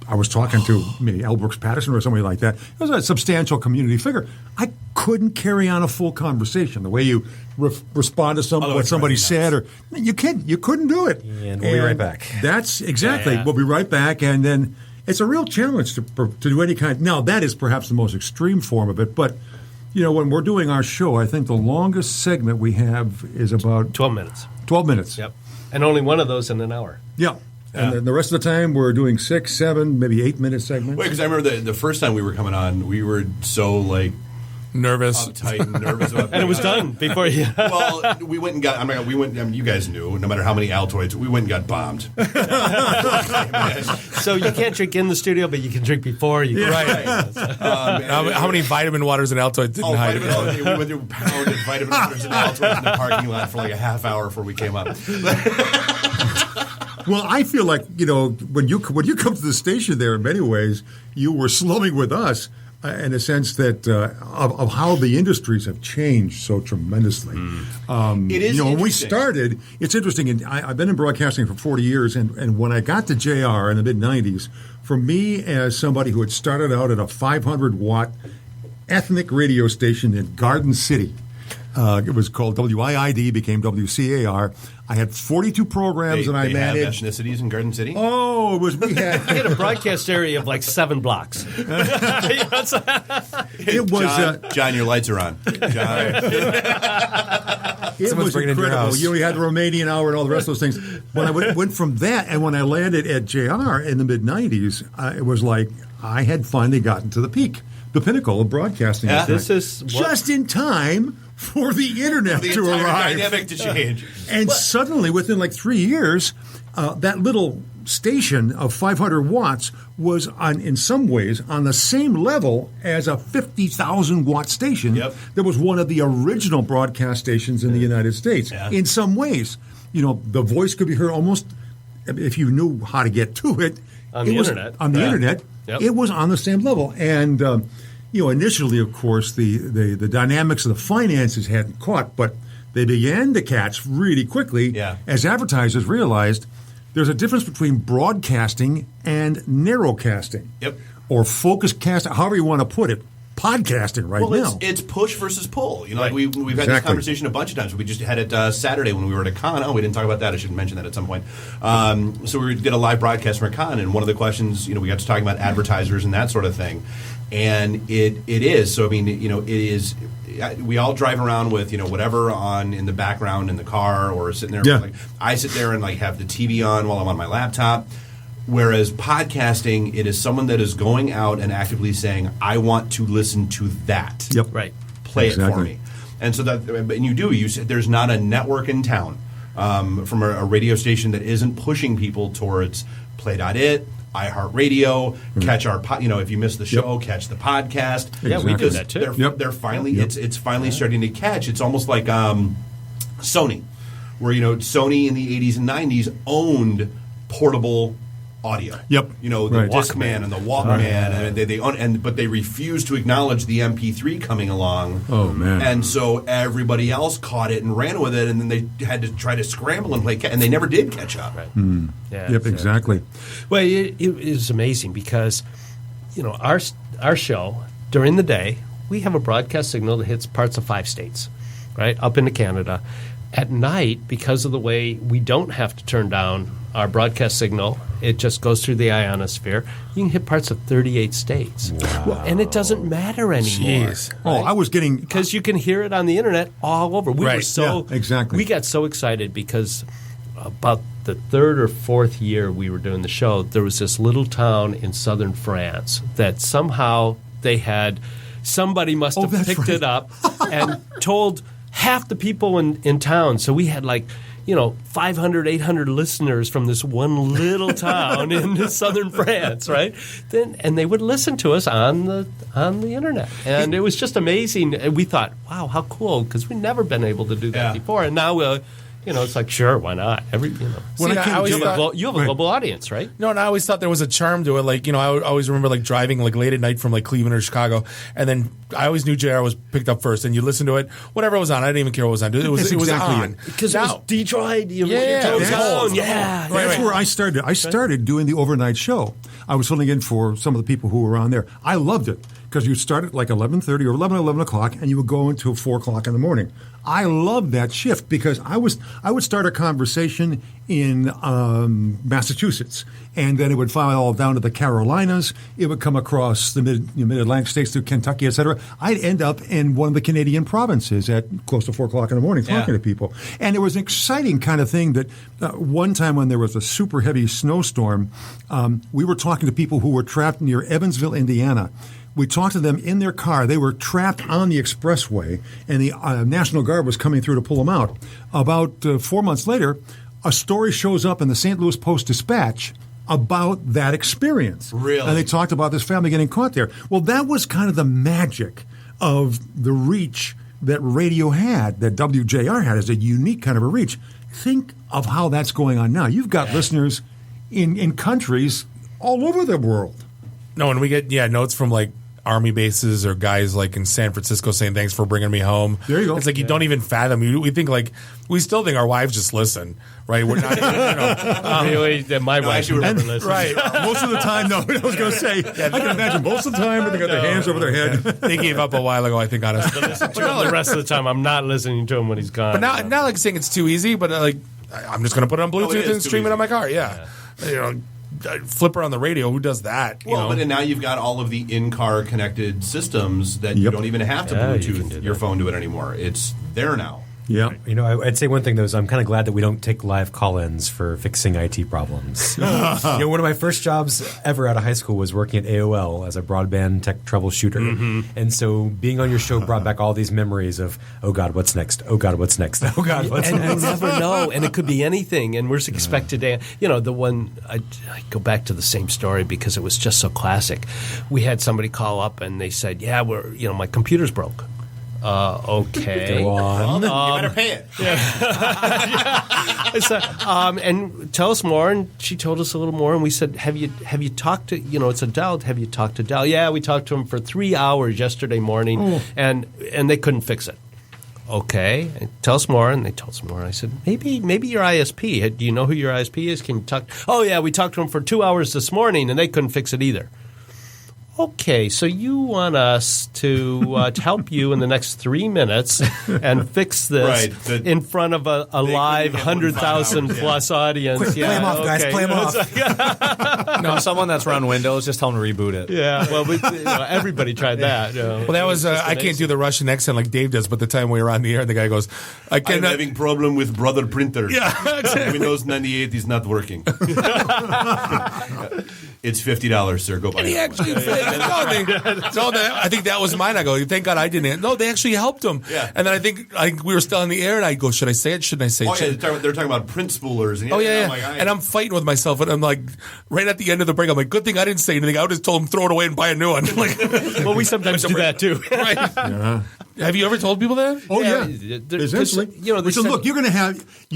I was talking to maybe L. Brooks Patterson or somebody like that. It was a substantial community figure. I couldn't carry on a full conversation. The way you respond to what somebody said, or you couldn't do it. And we'll be right back. That's exactly. Yeah. We'll be right back, and then it's a real challenge to do any kind. Now that is perhaps the most extreme form of it, but when we're doing our show, I think the longest segment we have is about 12 minutes. 12 minutes. Yep. And only one of those in an hour. Yeah. And then the rest of the time, we're doing 6, 7, maybe 8-minute segments. Wait, because I remember the first time we were coming on, we were so nervous, uptight, and nervous about. And it was done before you. Well, we went and got. I mean, you guys knew. No matter how many Altoids, we went and got bombed. So you can't drink in the studio, but you can drink before. Right. How many vitamin waters and Altoids didn't hide? We went through pounded vitamin waters and Altoids in the parking lot for like a half hour before we came up. Well, I feel like when you come to the station there, in many ways, you were slumming with us in a sense that of how the industries have changed so tremendously. It is when we started, it's interesting. And I've been in broadcasting for 40 years, and when I got to JR in the mid '90s, for me as somebody who had started out at a 500-watt ethnic radio station in Garden City. It was called WIID, became WCAR. I had 42 programs that I managed. Have ethnicities in Garden City? Oh, we had I had a broadcast area of like 7 blocks. It was John, your lights are on. John. It was incredible. You had the Romanian hour and all the rest of those things. When I went from that, and when I landed at JR in the mid '90s, it was like I had finally gotten to the peak, the pinnacle of broadcasting. Yeah, this is just in time for the internet the to entire arrive, dynamic to change. And suddenly, within like 3 years, that little station of 500 watts was in some ways on the same level as a 50,000 watt station that was one of the original broadcast stations in the United States. In some ways, the voice could be heard almost, if you knew how to get to it, on the internet. On the internet, it was on the same level. And initially, of course, the dynamics of the finances hadn't caught, but they began to catch really quickly as advertisers realized there's a difference between broadcasting and narrowcasting. Or focused cast, however you want to put it. Podcasting now. It's push versus pull. Like we've had this conversation a bunch of times. We just had it Saturday when we were at a con. Oh, we didn't talk about that. I should mention that at some point. So we did a live broadcast from a con, and one of the questions, we got to talking about advertisers and that sort of thing. And it is. So, it is. We all drive around with, whatever on in the background in the car or sitting there. Like, I sit there and have the TV on while I'm on my laptop. Whereas podcasting, it is someone that is going out and actively saying, I want to listen to that. Right. Play it for me. And so and you said there's not a network in town from a radio station that isn't pushing people towards Play.it, iHeartRadio, catch our if you miss the show, catch the podcast. Yeah, we do that too. They're finally it's finally starting to catch. It's almost like Sony, where Sony in the 80s and 90s owned portable audio. The Discman and the Walkman, but they refused to acknowledge the MP3 coming along. Oh man! And so everybody else caught it and ran with it, and then they had to try to scramble and play, and they never did catch up. Right. Exactly. Well, it is amazing because our show during the day we have a broadcast signal that hits parts of 5 states, right up into Canada. At night, because of the way we don't have to turn down our broadcast signal, it just goes through the ionosphere. You can hit parts of 38 states. Wow. Well, and it doesn't matter anymore. Jeez. Right? I was getting... Because you can hear it on the internet all over. We were so... exactly. We got so excited because about the 3rd or 4th year we were doing the show, there was this little town in southern France that somehow they had... Somebody must have picked it up and told... half the people in town. So we had 500, 800 listeners from this one little town in southern France, right? And they would listen to us on the internet. And it was just amazing. And we thought, wow, how cool, because we've never been able to do that before. And now it's like, sure, why not? You have a global audience, right? No, and I always thought there was a charm to it. I always remember driving late at night from Cleveland or Chicago, and then I always knew JR was picked up first, and you listen to it, whatever was on. I didn't even care what was on. It was on because it was Detroit. That's where I started. I started doing the overnight show. I was filling in for some of the people who were on there. I loved it because you start at 11:30 or 11 o'clock, and you would go until 4 o'clock in the morning. I loved that shift because I would start a conversation in Massachusetts, and then it would follow down to the Carolinas. It would come across the mid-Atlantic states through Kentucky, et cetera. I'd end up in one of the Canadian provinces at close to 4 o'clock in the morning talking to people. And it was an exciting kind of thing that one time when there was a super heavy snowstorm, we were talking to people who were trapped near Evansville, Indiana. We talked to them in their car. They were trapped on the expressway, and the National Guard was coming through to pull them out. About 4 months later, a story shows up in the St. Louis Post-Dispatch about that experience. Really? And they talked about this family getting caught there. Well, that was kind of the magic of the reach that radio had, that WJR had, as a unique kind of a reach. Think of how that's going on now. You've got listeners in countries all over the world. No, and we get notes from Army bases or guys in San Francisco saying thanks for bringing me home. There you go. It's you don't even fathom. We think we still think our wives just listen, right? We're not. My wife would never listen. Right. Most of the time, no. I was going to say, I can imagine most of the time they got their hands over their head. They gave up a while ago, I think, honestly. The rest of the time, I'm not listening to him when he's gone. But not saying it's too easy, but I'm just going to put it on Bluetooth and stream it on my car. Yeah. Flipper on the radio, who does that? But now you've got all of the in-car connected systems that you don't even have to Bluetooth your phone to it anymore. It's there now. Yeah. You know, I'd say one thing, though, is I'm kind of glad that we don't take live call-ins for fixing IT problems. One of my first jobs ever out of high school was working at AOL as a broadband tech troubleshooter. Mm-hmm. And so being on your show brought back all these memories of, oh, God, what's next? Oh, God, what's next? Oh, God, what's and next? you never know, and it could be anything. And we're expected to, the one, I go back to the same story because it was just so classic. We had somebody call up and they said, yeah, my computer's broke. Okay. Go on. You better pay it. And tell us more. And she told us a little more. And we said, have you talked to, it's Adele. Have you talked to Adele? Yeah, we talked to him for 3 hours yesterday morning, and they couldn't fix it. Okay. And tell us more. And they told us more. And I said, maybe your ISP. Do you know who your ISP is? Can you talk? Oh, yeah, we talked to him for 2 hours this morning, and they couldn't fix it either. Okay, so you want us to help you in the next 3 minutes and fix this in front of a live 100,000 plus audience. Quick, play them off, guys. Play them off. No, someone that's run Windows, just tell them to reboot it. Yeah, well, everybody tried that. Well, that was I can't do the Russian accent like Dave does, but the time we were on the air, the guy goes, I'm having problem with brother printer. Yeah, exactly. Windows 98 is not working. It's $50, sir. Go buy it. And he actually I think that was mine. I go, thank God I didn't. No, they actually helped him. Yeah. And then I think we were still in the air, and I go, should I say it? Shouldn't I say it? Oh, yeah, they're talking about print spoolers. And And I'm fighting with myself, and I'm like, right at the end of the break, I'm like, good thing I didn't say anything. I would just told him throw it away and buy a new one. Well, we sometimes do that too. Right. Yeah. Have you ever told people that? Oh, yeah. Essentially. We said, look, you'll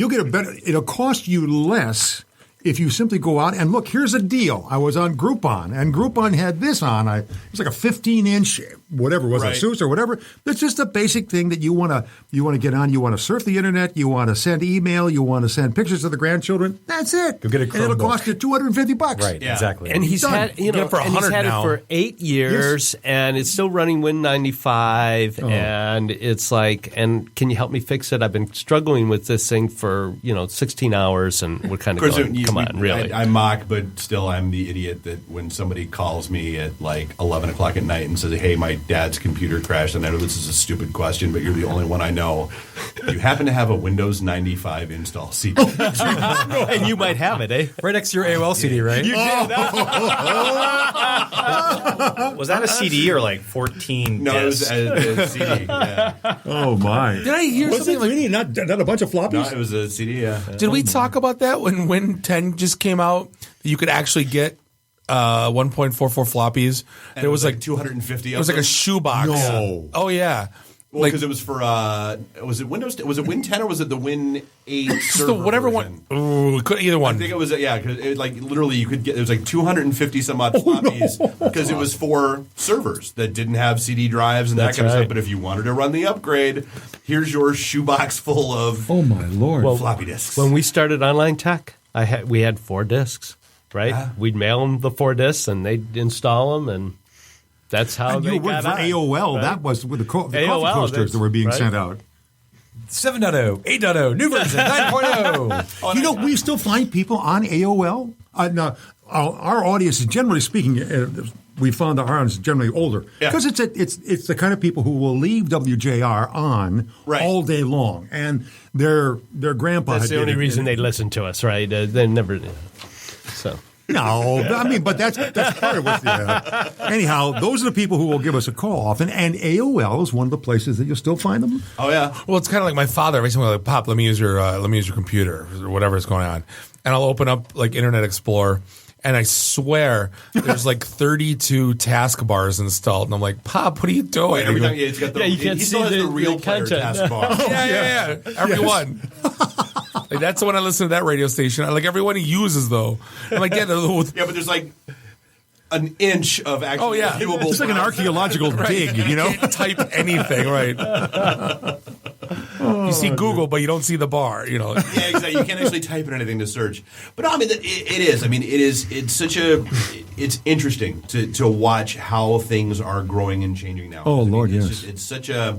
get a better, it'll cost you less if you simply go out and look, here's a deal. I was on Groupon, and Groupon had this on. It was like a 15-inch, whatever it was, Asus or whatever. It's just a basic thing that you want to get on. You want to surf the internet. You want to send email. You want to send pictures to the grandchildren. That's it. Go get a and it'll Chromebook. cost you $250. Right, exactly. And he's had, Get it for $100 it for 8 years, and it's still running Win95. And it's like, and can you help me fix it? I've been struggling with this thing for 16 hours, and we're kind of going, come on, really. I mock, but still I'm the idiot that when somebody calls me at like 11 o'clock at night and says, hey, my dad's computer crashed, and I know this is a stupid question, but you're the only one I know. You happen to have a Windows 95 install CD. And you might have it, eh? Right next to your AOL CD, right? You did. Was that a CD or like 14 No, discs? it was a CD. Yeah. Oh, my. Did I hear Was something it like really not a bunch of floppies? No, it was a CD, yeah. Did we talk about that when Win 10 just came out? You could actually get 1.44 floppies. And there was like 250 It was like a shoebox. No. Oh, yeah. Well, because it was for was it Windows? Was it Win 10 or was it the Win 8 server whatever version? one. Ooh, either one. I think it was because it like literally you could get. It was like 250 some odd floppies because it was for servers that didn't have CD drives and That's that kind of right. stuff. But if you wanted to run the upgrade, here's your shoebox full of my Lord. floppy disks. When we started Online Tech, we had 4 discs, right? Yeah. We'd mail them the 4 discs, and they'd install them, and that's how And they you worked got for on, AOL. right? That was with the coffee AOL, coasters that were being right. sent out. 7.0, 8.0, new version, 9.0. We still find people on AOL. Now, our audience is generally speaking, we found that our audience is generally older because it's the kind of people who will leave WJR on all day long, and their grandpa. That's the only reason they listen to us, right? They never. So. No, I mean, but that's part of what. Anyhow, those are the people who will give us a call often, and AOL is one of the places that you'll still find them. Oh yeah. Well, it's kind of like my father. Every time I'm like, Pop, let me use your computer or whatever is going on, and I'll open up like Internet Explorer, and I swear there's like 32 taskbars installed, and I'm like, Pop, what are you doing? Every time it's got the you can't he see still has the real player content. taskbar. Yeah. Everyone. Like, that's the one I listen to that radio station. I like everyone he uses though. I'm like, but there's like an inch of actual viewable. It's like an archaeological dig, you know. You can't type anything, right? You see Google, but you don't see the bar. You know. Yeah, exactly. You can't actually type in anything to search. But no, I mean, it is. I mean, it's such it's interesting to watch how things are growing and changing now. Oh, Lord, it's yes. It's such a.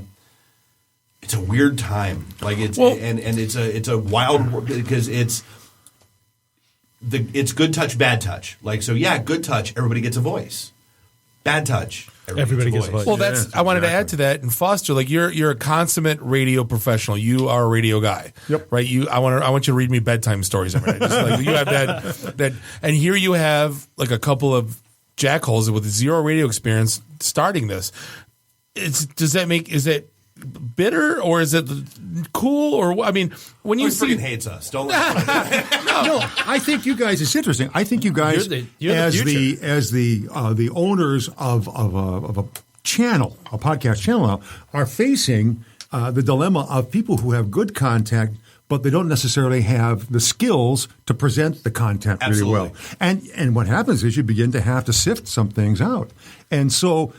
It's a weird time, like and it's a wild world because it's good touch, bad touch. Like so, yeah, good touch. Everybody gets a voice. Bad touch. Everybody gets a voice. Well, that's I wanted to add to that. And Foster, like you're a consummate radio professional. You are a radio guy, right? I want you to read me bedtime stories every night. Just like you have that, and here you have like a couple of jackholes with zero radio experience starting this. Is it bitter or is it cool or I mean when you freaking hates us, don't let No, I think you guys. It's interesting. I think you guys, you're as the owners of a channel, a podcast channel, now, are facing the dilemma of people who have good content, but they don't necessarily have the skills to present the content really well. And what happens is you begin to have to sift some things out, and so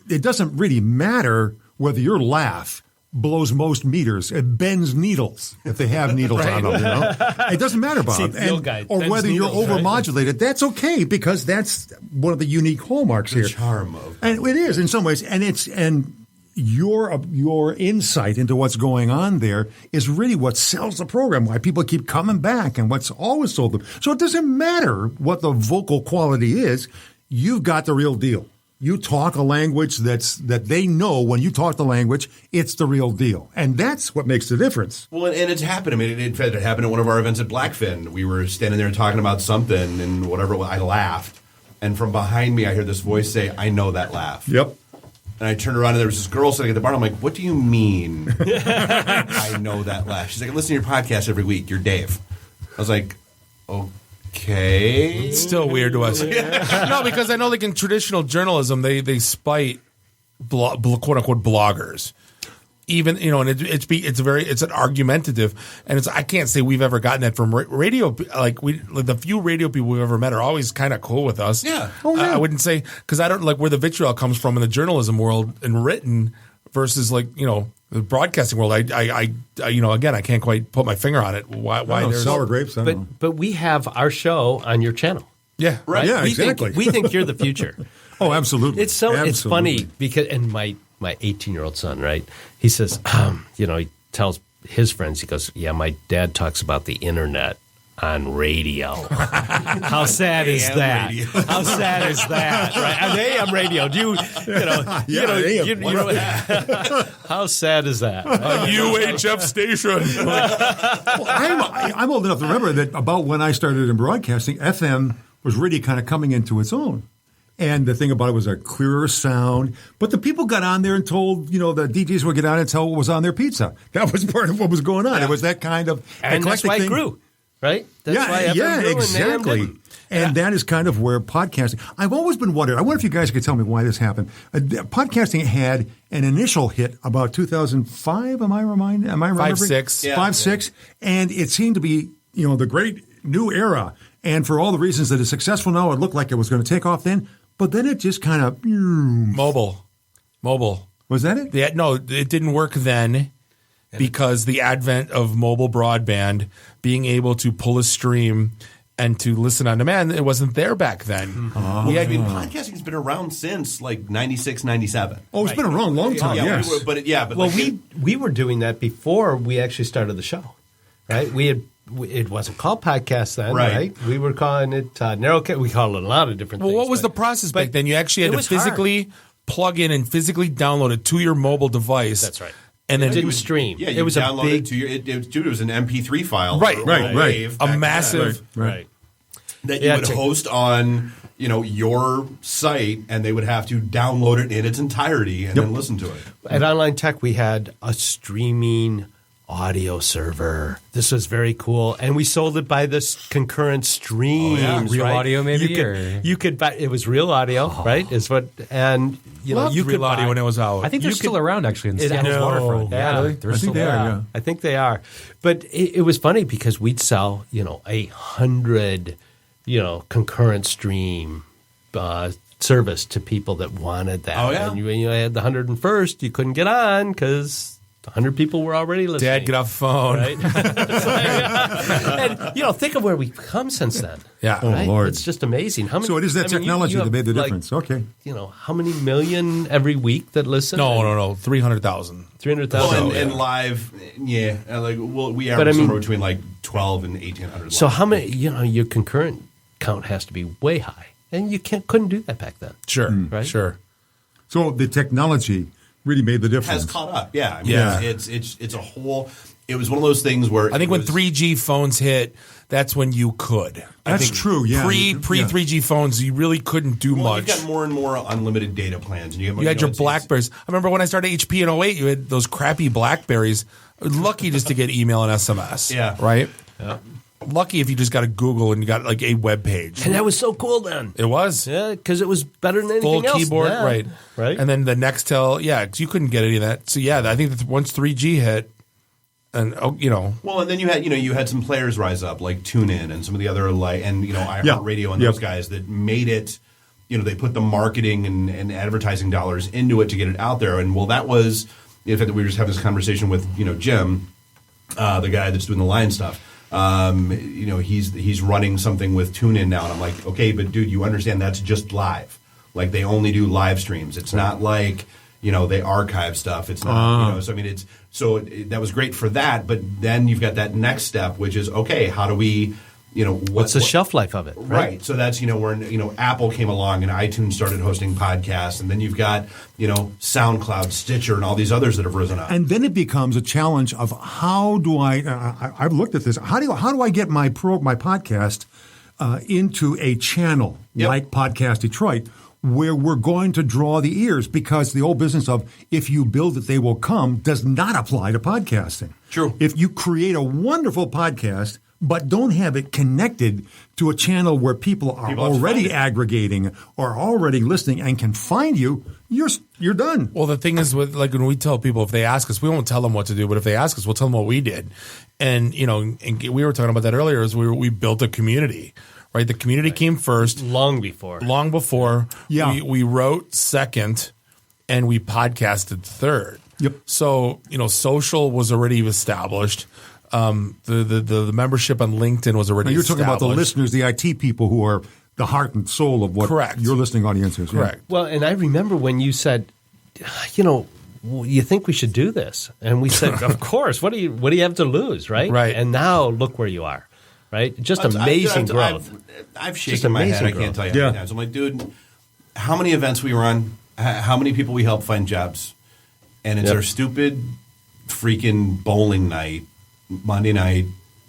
it doesn't really matter whether your laugh blows most meters. It bends needles if they have needles on them. You know, it doesn't matter, Bob. Or whether you're overmodulated. That's okay because that's one of the unique hallmarks here. Charm of and it is in some ways, and your insight into what's going on there is really what sells the program. Why people keep coming back and what's always sold them. So it doesn't matter what the vocal quality is. You've got the real deal. You talk a language that they know when you talk the language, it's the real deal. And that's what makes the difference. Well, and it's happened. I mean, it happened at one of our events at Blackfin. We were standing there talking about something and whatever, I laughed. And from behind me, I hear this voice say, I know that laugh. Yep. And I turned around and there was this girl sitting at the bar. I'm like, what do you mean I know that laugh? She's like, I listen to your podcast every week. You're Dave. I was like, okay. It's still weird to us. No, because I know like in traditional journalism, they spite quote unquote bloggers. Even and it's an argumentative, and I can't say we've ever gotten that from radio. Like the few radio people we've ever met are always kind of cool with us. Yeah, I wouldn't say because I don't like where the vitriol comes from in the journalism world and written versus the broadcasting world. I again I can't quite put my finger on it. Why there's sour grapes? But we have our show on your channel. Yeah, right. Yeah, exactly. We think you're the future. Oh, absolutely. It's funny because my 18-year-old son, right? He says, he tells his friends, he goes, yeah, my dad talks about the internet on radio. How sad is that? Radio. How sad is that? Right? On AM radio. How sad is that? A UHF station. I'm old enough to remember that about when I started in broadcasting, FM was really kind of coming into its own. And the thing about it was a clearer sound. But the people got on there and told, the DJs would get on and tell what was on their pizza. That was part of what was going on. Yeah. It was that kind of and that's why it grew, right? That's why FM grew exactly. And that is kind of where podcasting. I've always been wondering. I wonder if you guys could tell me why this happened. Podcasting had an initial hit about 2005. Am I remembering? 5-6. Yeah. 5-6. And it seemed to be, the great new era. And for all the reasons that it's successful now, it looked like it was going to take off then. But then it just kind of mobile. Was that it? Yeah, no, it didn't work then because the advent of mobile broadband, being able to pull a stream and to listen on demand, it wasn't there back then. Mm-hmm. Podcasting's been around since like 96, 97. Oh, it's been around a long time. Yes, we were doing that before we actually started the show, right? It wasn't called podcast then, right? We were calling it narrowcast. We called it a lot of different things. Well, what was the process back then? You actually had to physically plug in and physically download it to your mobile device. That's right. And then it didn't stream. Yeah, it was download it to your. It was an MP3 file. Right. A massive. Right. That you would host on your site, and they would have to download it in its entirety and then listen to it. At Online Tech, we had a streaming audio server. This was very cool, and we sold it by this concurrent streams. Real right? audio, maybe. You could buy. It was real audio, right? Is what, and you could real audio when it was out. I think they're still around actually in Seattle's waterfront. Yeah, really? they're still there. Yeah. I think they are. But it was funny because we'd sell 100 concurrent stream service to people that wanted that. Oh yeah. And you had the 101st, you couldn't get on because 100 people were already listening. Dad, get off the phone. Right? And, think of where we've come since then. Yeah. Oh, right? Lord. It's just amazing. How many, so it is that technology that made the difference. Okay. How many million every week that listen? No. 300,000. 300,000. And live, we average somewhere between 12 and 1,800. So how many, your concurrent count has to be way high. And you couldn't do that back then. Sure, right? Sure. So the technology really made the difference. Has caught up. Yeah. I mean, it's a whole. It was one of those things where I think when 3G phones hit, that's when you could. That's true. Yeah. Pre 3G phones, you really couldn't do much. You've got more and more unlimited data plans, and you had your Blackberries. I remember when I started HP in 08, you had those crappy Blackberries. Lucky just to get email and SMS. Yeah. Right. Yeah. Lucky if you just got a Google and you got like a web page. And that was so cool then. It was. Yeah, because it was better than anything full else. Keyboard, Yeah. right? Right. And then the Nextel, because you couldn't get any of that. So yeah, I think that once 3G hit, and well, and then you had some players rise up like TuneIn and some of the other iHeartRadio and those guys that made it. They put the marketing and advertising dollars into it to get it out there. And that was in fact we were just having this conversation with Jim, the guy that's doing the line stuff. He's running something with TuneIn now, and I'm like, okay, but dude, you understand that's just live. Like they only do live streams. It's not like they archive stuff. It's not So I mean, that was great for that. But then you've got that next step, which is okay. How do we what's the shelf life of it? Right. So that's where Apple came along and iTunes started hosting podcasts, and then you've got SoundCloud, Stitcher, and all these others that have risen up. And then it becomes a challenge of how do I've looked at this. How do I get my podcast into a channel like Podcast Detroit, where we're going to draw the ears, because the old business of if you build it, they will come does not apply to podcasting. True. If you create a wonderful podcast, but don't have it connected to a channel where people are already aggregating or already listening and can find you, you're done. Well, the thing is, with when we tell people, if they ask us, we won't tell them what to do, but if they ask us, we'll tell them what we did. And and we were talking about that earlier. Is we built a community. Right, the community came first. Long before. Yeah. We wrote second, and we podcasted third. Yep. So, social was already established. The membership on LinkedIn was already You're talking about the established. listeners, the IT people who are the heart and soul of what your listening audience is. Correct. Well, and I remember when you said, you think we should do this? And we said, of course. What do you have to lose, right? Right. And now look where you are. Right? Just amazing growth. I've shaken my head. I can't tell you how many times. I'm like, dude, how many events we run, how many people we help find jobs, and it's our stupid freaking bowling night, Monday night,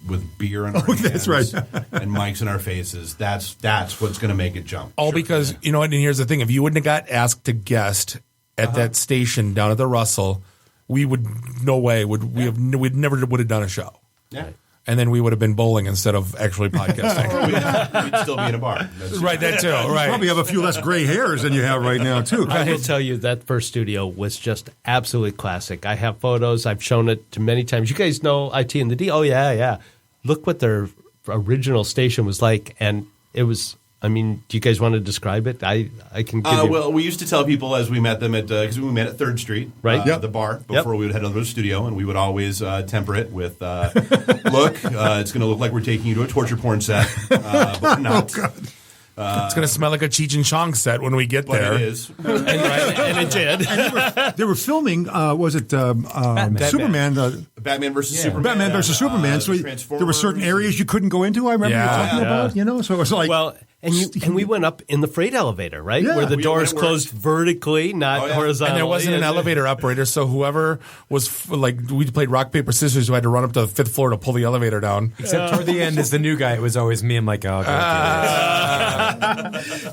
with beer in our hands that's right. and mics in our faces. That's what's going to make it jump. All because, and here's the thing. If you wouldn't have got asked to guest at that station down at the Russell, we would, no way, we'd never would have done a show. Yeah. And then we would have been bowling instead of actually podcasting. We'd still be in a bar. Right, that too. Right. Probably have a few less gray hairs than you have right now, too. I will tell you that first studio was just absolutely classic. I have photos. I've shown it to many times. You guys know ITintheD? Oh, yeah. Look what their original station was like. And it was, do you guys want to describe it? I can give you. Well, we used to tell people as we met them because we met at 3rd Street, right? The bar, before we would head over to the studio, and we would always temper it with, look, it's going to look like we're taking you to a torture porn set, but we're not. Oh, God. It's going to smell like a Cheech and Chong set when we get there. It is. and it did. And they were filming, was it Superman? Batman versus Superman. Batman versus Superman. So there were certain areas you couldn't go into, I remember you talking about, so it was like... Well, and we went up in the freight elevator, right? Yeah. Where the doors closed vertically, not horizontally. And there wasn't an elevator operator, so whoever was, we played rock, paper, scissors, who had to run up to the 5th floor to pull the elevator down. Except toward the end, as the new guy, it was always me. I'm like, oh,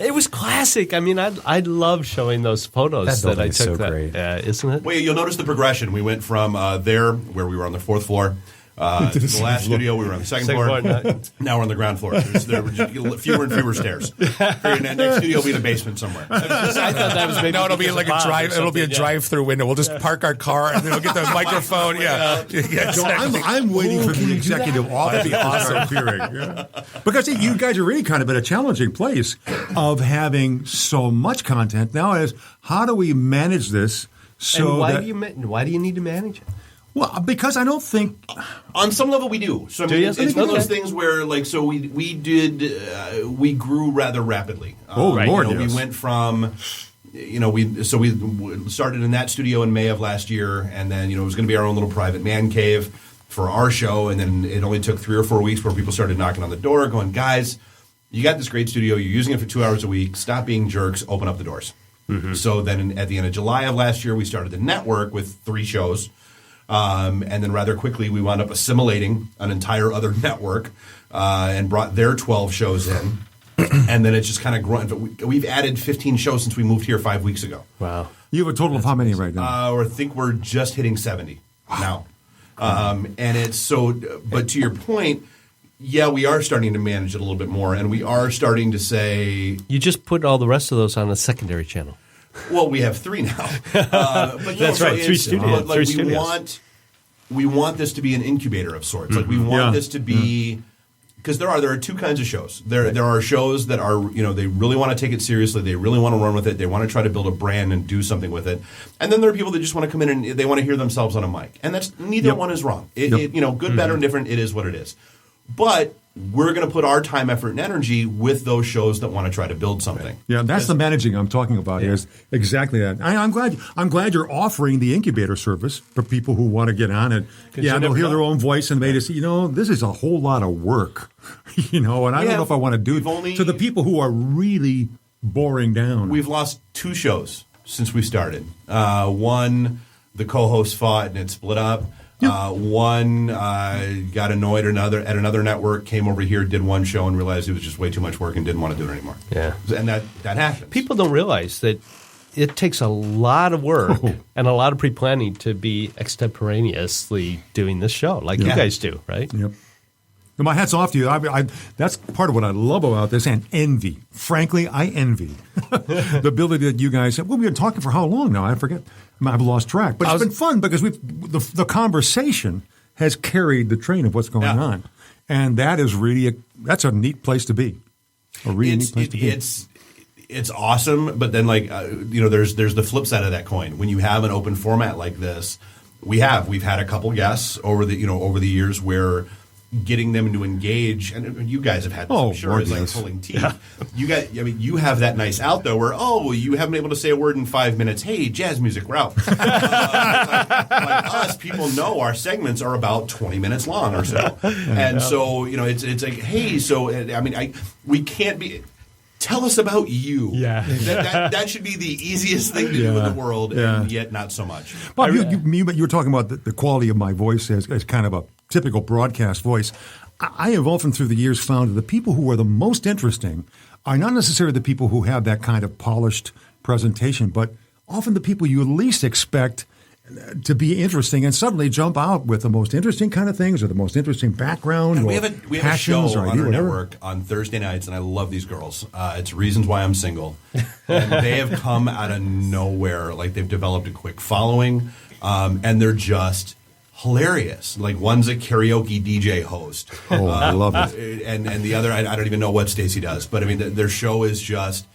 it was classic. I love showing those photos that I took. So great. Isn't it? Well, you'll notice the progression. We went from there, where we were on the 4th floor, the last studio, we were on the second floor. Now we're on the ground floor. There were just fewer and fewer stairs. Next studio will be in the basement somewhere. I thought that was maybe it'll be like a drive. It'll be a drive-through window. We'll just park our car and then we'll get the microphone. Exactly. I'm waiting for the executive office to start appearing. Because you guys are really kind of in a challenging place of having so much content now. As how do we manage this? So why do you need to manage it? Well, because I don't think on some level we do. So it's one of those things where, we grew rather rapidly. Lord, yes. We went from, we started in that studio in May of last year, and then it was going to be our own little private man cave for our show, and then it only took 3 or 4 weeks where people started knocking on the door, going, guys, you got this great studio, you're using it for 2 hours a week, stop being jerks, open up the doors. Mm-hmm. So then at the end of July of last year, we started the network with 3 shows. And then rather quickly, we wound up assimilating an entire other network and brought their 12 shows in. And then it's just kind of grown. We've added 15 shows since we moved here 5 weeks ago. Wow. You have a total of how many right now? I think we're just hitting 70 now. And it's so, but to your point, yeah, we are starting to manage it a little bit more, and we are starting to say... You just put all the rest of those on a secondary channel. Well, we have 3 now. But That's right, 3 studios. Like we want this to be an incubator of sorts. Like we want this to be... Because there are 2 kinds of shows. There are shows that are, they really want to take it seriously. They really want to run with it. They want to try to build a brand and do something with it. And then there are people that just want to come in and they want to hear themselves on a mic. And that's neither one is wrong. Good, bad, or indifferent. It is what it is. But we're going to put our time, effort, and energy with those shows that want to try to build something. Yeah, that's the managing I'm talking about. Is exactly that. I'm glad you're offering the incubator service for people who want to get on it. Yeah, they'll hear their own voice and they just, this is a whole lot of work. And I don't know if I want to do it. To the people who are really boring down. We've lost 2 shows since we started. One, the co-host fought and it split up. One got annoyed at another network, came over here, did one show, and realized it was just way too much work and didn't want to do it anymore. Yeah. And that happens. People don't realize that it takes a lot of work and a lot of pre-planning to be extemporaneously doing this show, like you guys do, right? Yep. My hat's off to you. That's part of what I love about this, and envy. Frankly, I envy the ability that you guys have. Well, we've been talking for how long now? I forget. I've lost track. But it's been fun because the conversation has carried the train of what's going on. And that is really that's a neat place to be. A really neat place to be. It's awesome, but then there's the flip side of that coin. When you have an open format like this, we've had a couple guests over the years where getting them to engage, and you guys have had this, I'm sure, is like pulling teeth. Yeah. You have that nice out though where, you haven't been able to say a word in 5 minutes. Hey, jazz music, we're out. Like us, people know our segments are about 20 minutes long or so. And so, it's like, hey, so, we can't be... Tell us about you. Yeah. That should be the easiest thing to do in the world, and yet not so much. Bob, you were talking about the quality of my voice as kind of a typical broadcast voice. I have often through the years found that the people who are the most interesting are not necessarily the people who have that kind of polished presentation, but often the people you least expect to be interesting and suddenly jump out with the most interesting kind of things or the most interesting background. And we have a show on our network on Thursday nights, and I love these girls. It's Reasons Why I'm Single. And they have come out of nowhere. Like, they've developed a quick following, and they're just hilarious. Like, one's a karaoke DJ host. Oh, I love it. And the other, I don't even know what Stacey does, but I mean, their show is just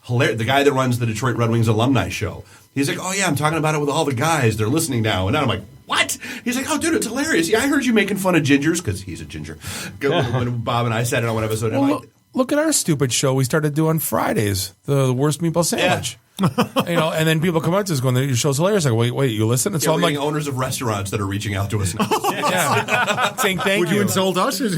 hilarious. The guy that runs the Detroit Red Wings alumni show, he's like, oh, yeah, I'm talking about it with all the guys. They're listening now. And I'm like, what? He's like, oh, dude, it's hilarious. Yeah, I heard you making fun of gingers, because he's a ginger. When Bob and I said it on one episode. Well, look at our stupid show we started doing Fridays, the worst meatball sandwich. Yeah. And then people come out to us going, your show's hilarious. I go, wait, you listen? And so I'm like, owners of restaurants that are reaching out to us now. Saying thank you. Would you insult us? No.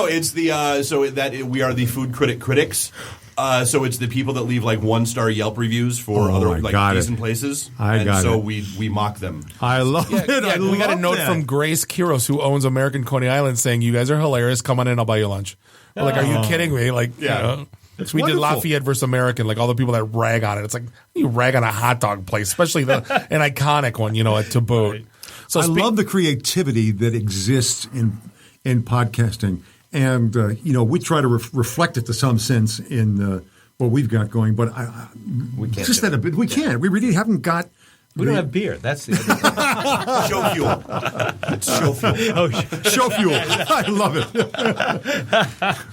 It's the we are the food critics. So it's the people that leave like 1-star Yelp reviews for other decent places. We mock them. I love it. Yeah, we got a note from Grace Kiros, who owns American Coney Island, saying, you guys are hilarious. Come on in, I'll buy you lunch. We're like, are you kidding me? Like, It's we wonderful. did Lafayette versus American, like all the people that rag on it. It's like, you rag on a hot dog place, especially an iconic one, to boot. Right. So I love the creativity that exists in podcasting. And, we try to reflect it to some sense in what we've got going. But we can't. Just that a bit. We can't. We really haven't got. We don't have beer. That's the other thing. Show fuel. It's show fuel. Oh, show fuel. I love it.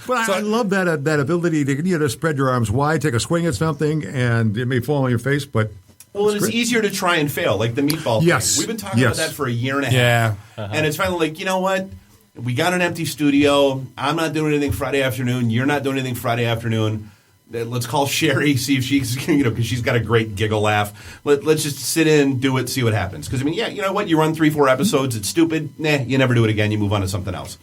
But I love that ability to spread your arms wide, take a swing at something, and it may fall on your face, but. Well, and it's easier to try and fail, like the meatball thing. Yes. We've been talking about that for a year and a half. Yeah. And it's finally like, you know what? We got an empty studio. I'm not doing anything Friday afternoon. You're not doing anything Friday afternoon. Let's call Sherry, see if she's, because she's got a great giggle laugh. Let's just sit in, do it, see what happens. Because, you know what? You run 3-4 episodes. It's stupid. Nah, you never do it again. You move on to something else.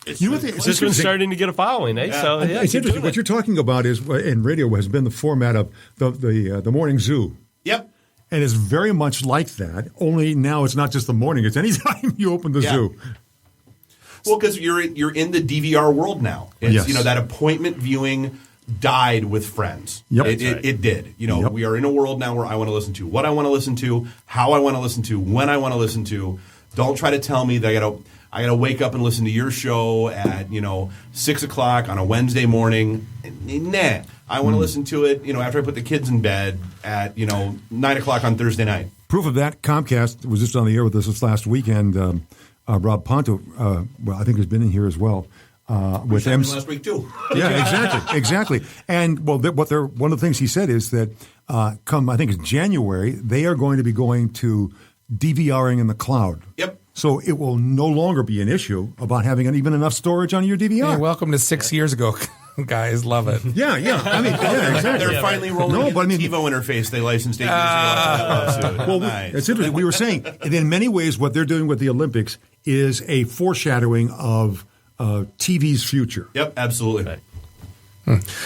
You know what this one's starting to get a following, eh? So yeah, it's interesting. What you're talking about is in radio has been the format of the morning zoo. Yep. And it's very much like that. Only now it's not just the morning; it's any time you open the zoo. Well, because you're in the DVR world now. It's, Yes. that appointment viewing died with Friends. Yep. It did. We are in a world now where I want to listen to what I want to listen to, how I want to listen to, when I want to listen to. Don't try to tell me that I gotta wake up and listen to your show at 6 o'clock on a Wednesday morning. Nah, I want to listen to it after I put the kids in bed at 9 o'clock on Thursday night. Proof of that, Comcast was just on the air with us this last weekend. Rob Ponto, I think has been in here as well. With last week too. Yeah, exactly. And one of the things he said is that come I think it's January, they are going to be going to DVRing in the cloud. Yep. So it will no longer be an issue about having even enough storage on your DVR. Hey, welcome to 6 years ago, guys. Love it. Yeah. I mean, exactly. They're finally rolling the TiVo interface they licensed 8 years ago. Well, nice. it's interesting. We were saying that in many ways what they're doing with the Olympics is a foreshadowing of TV's future. Yep, absolutely. Right.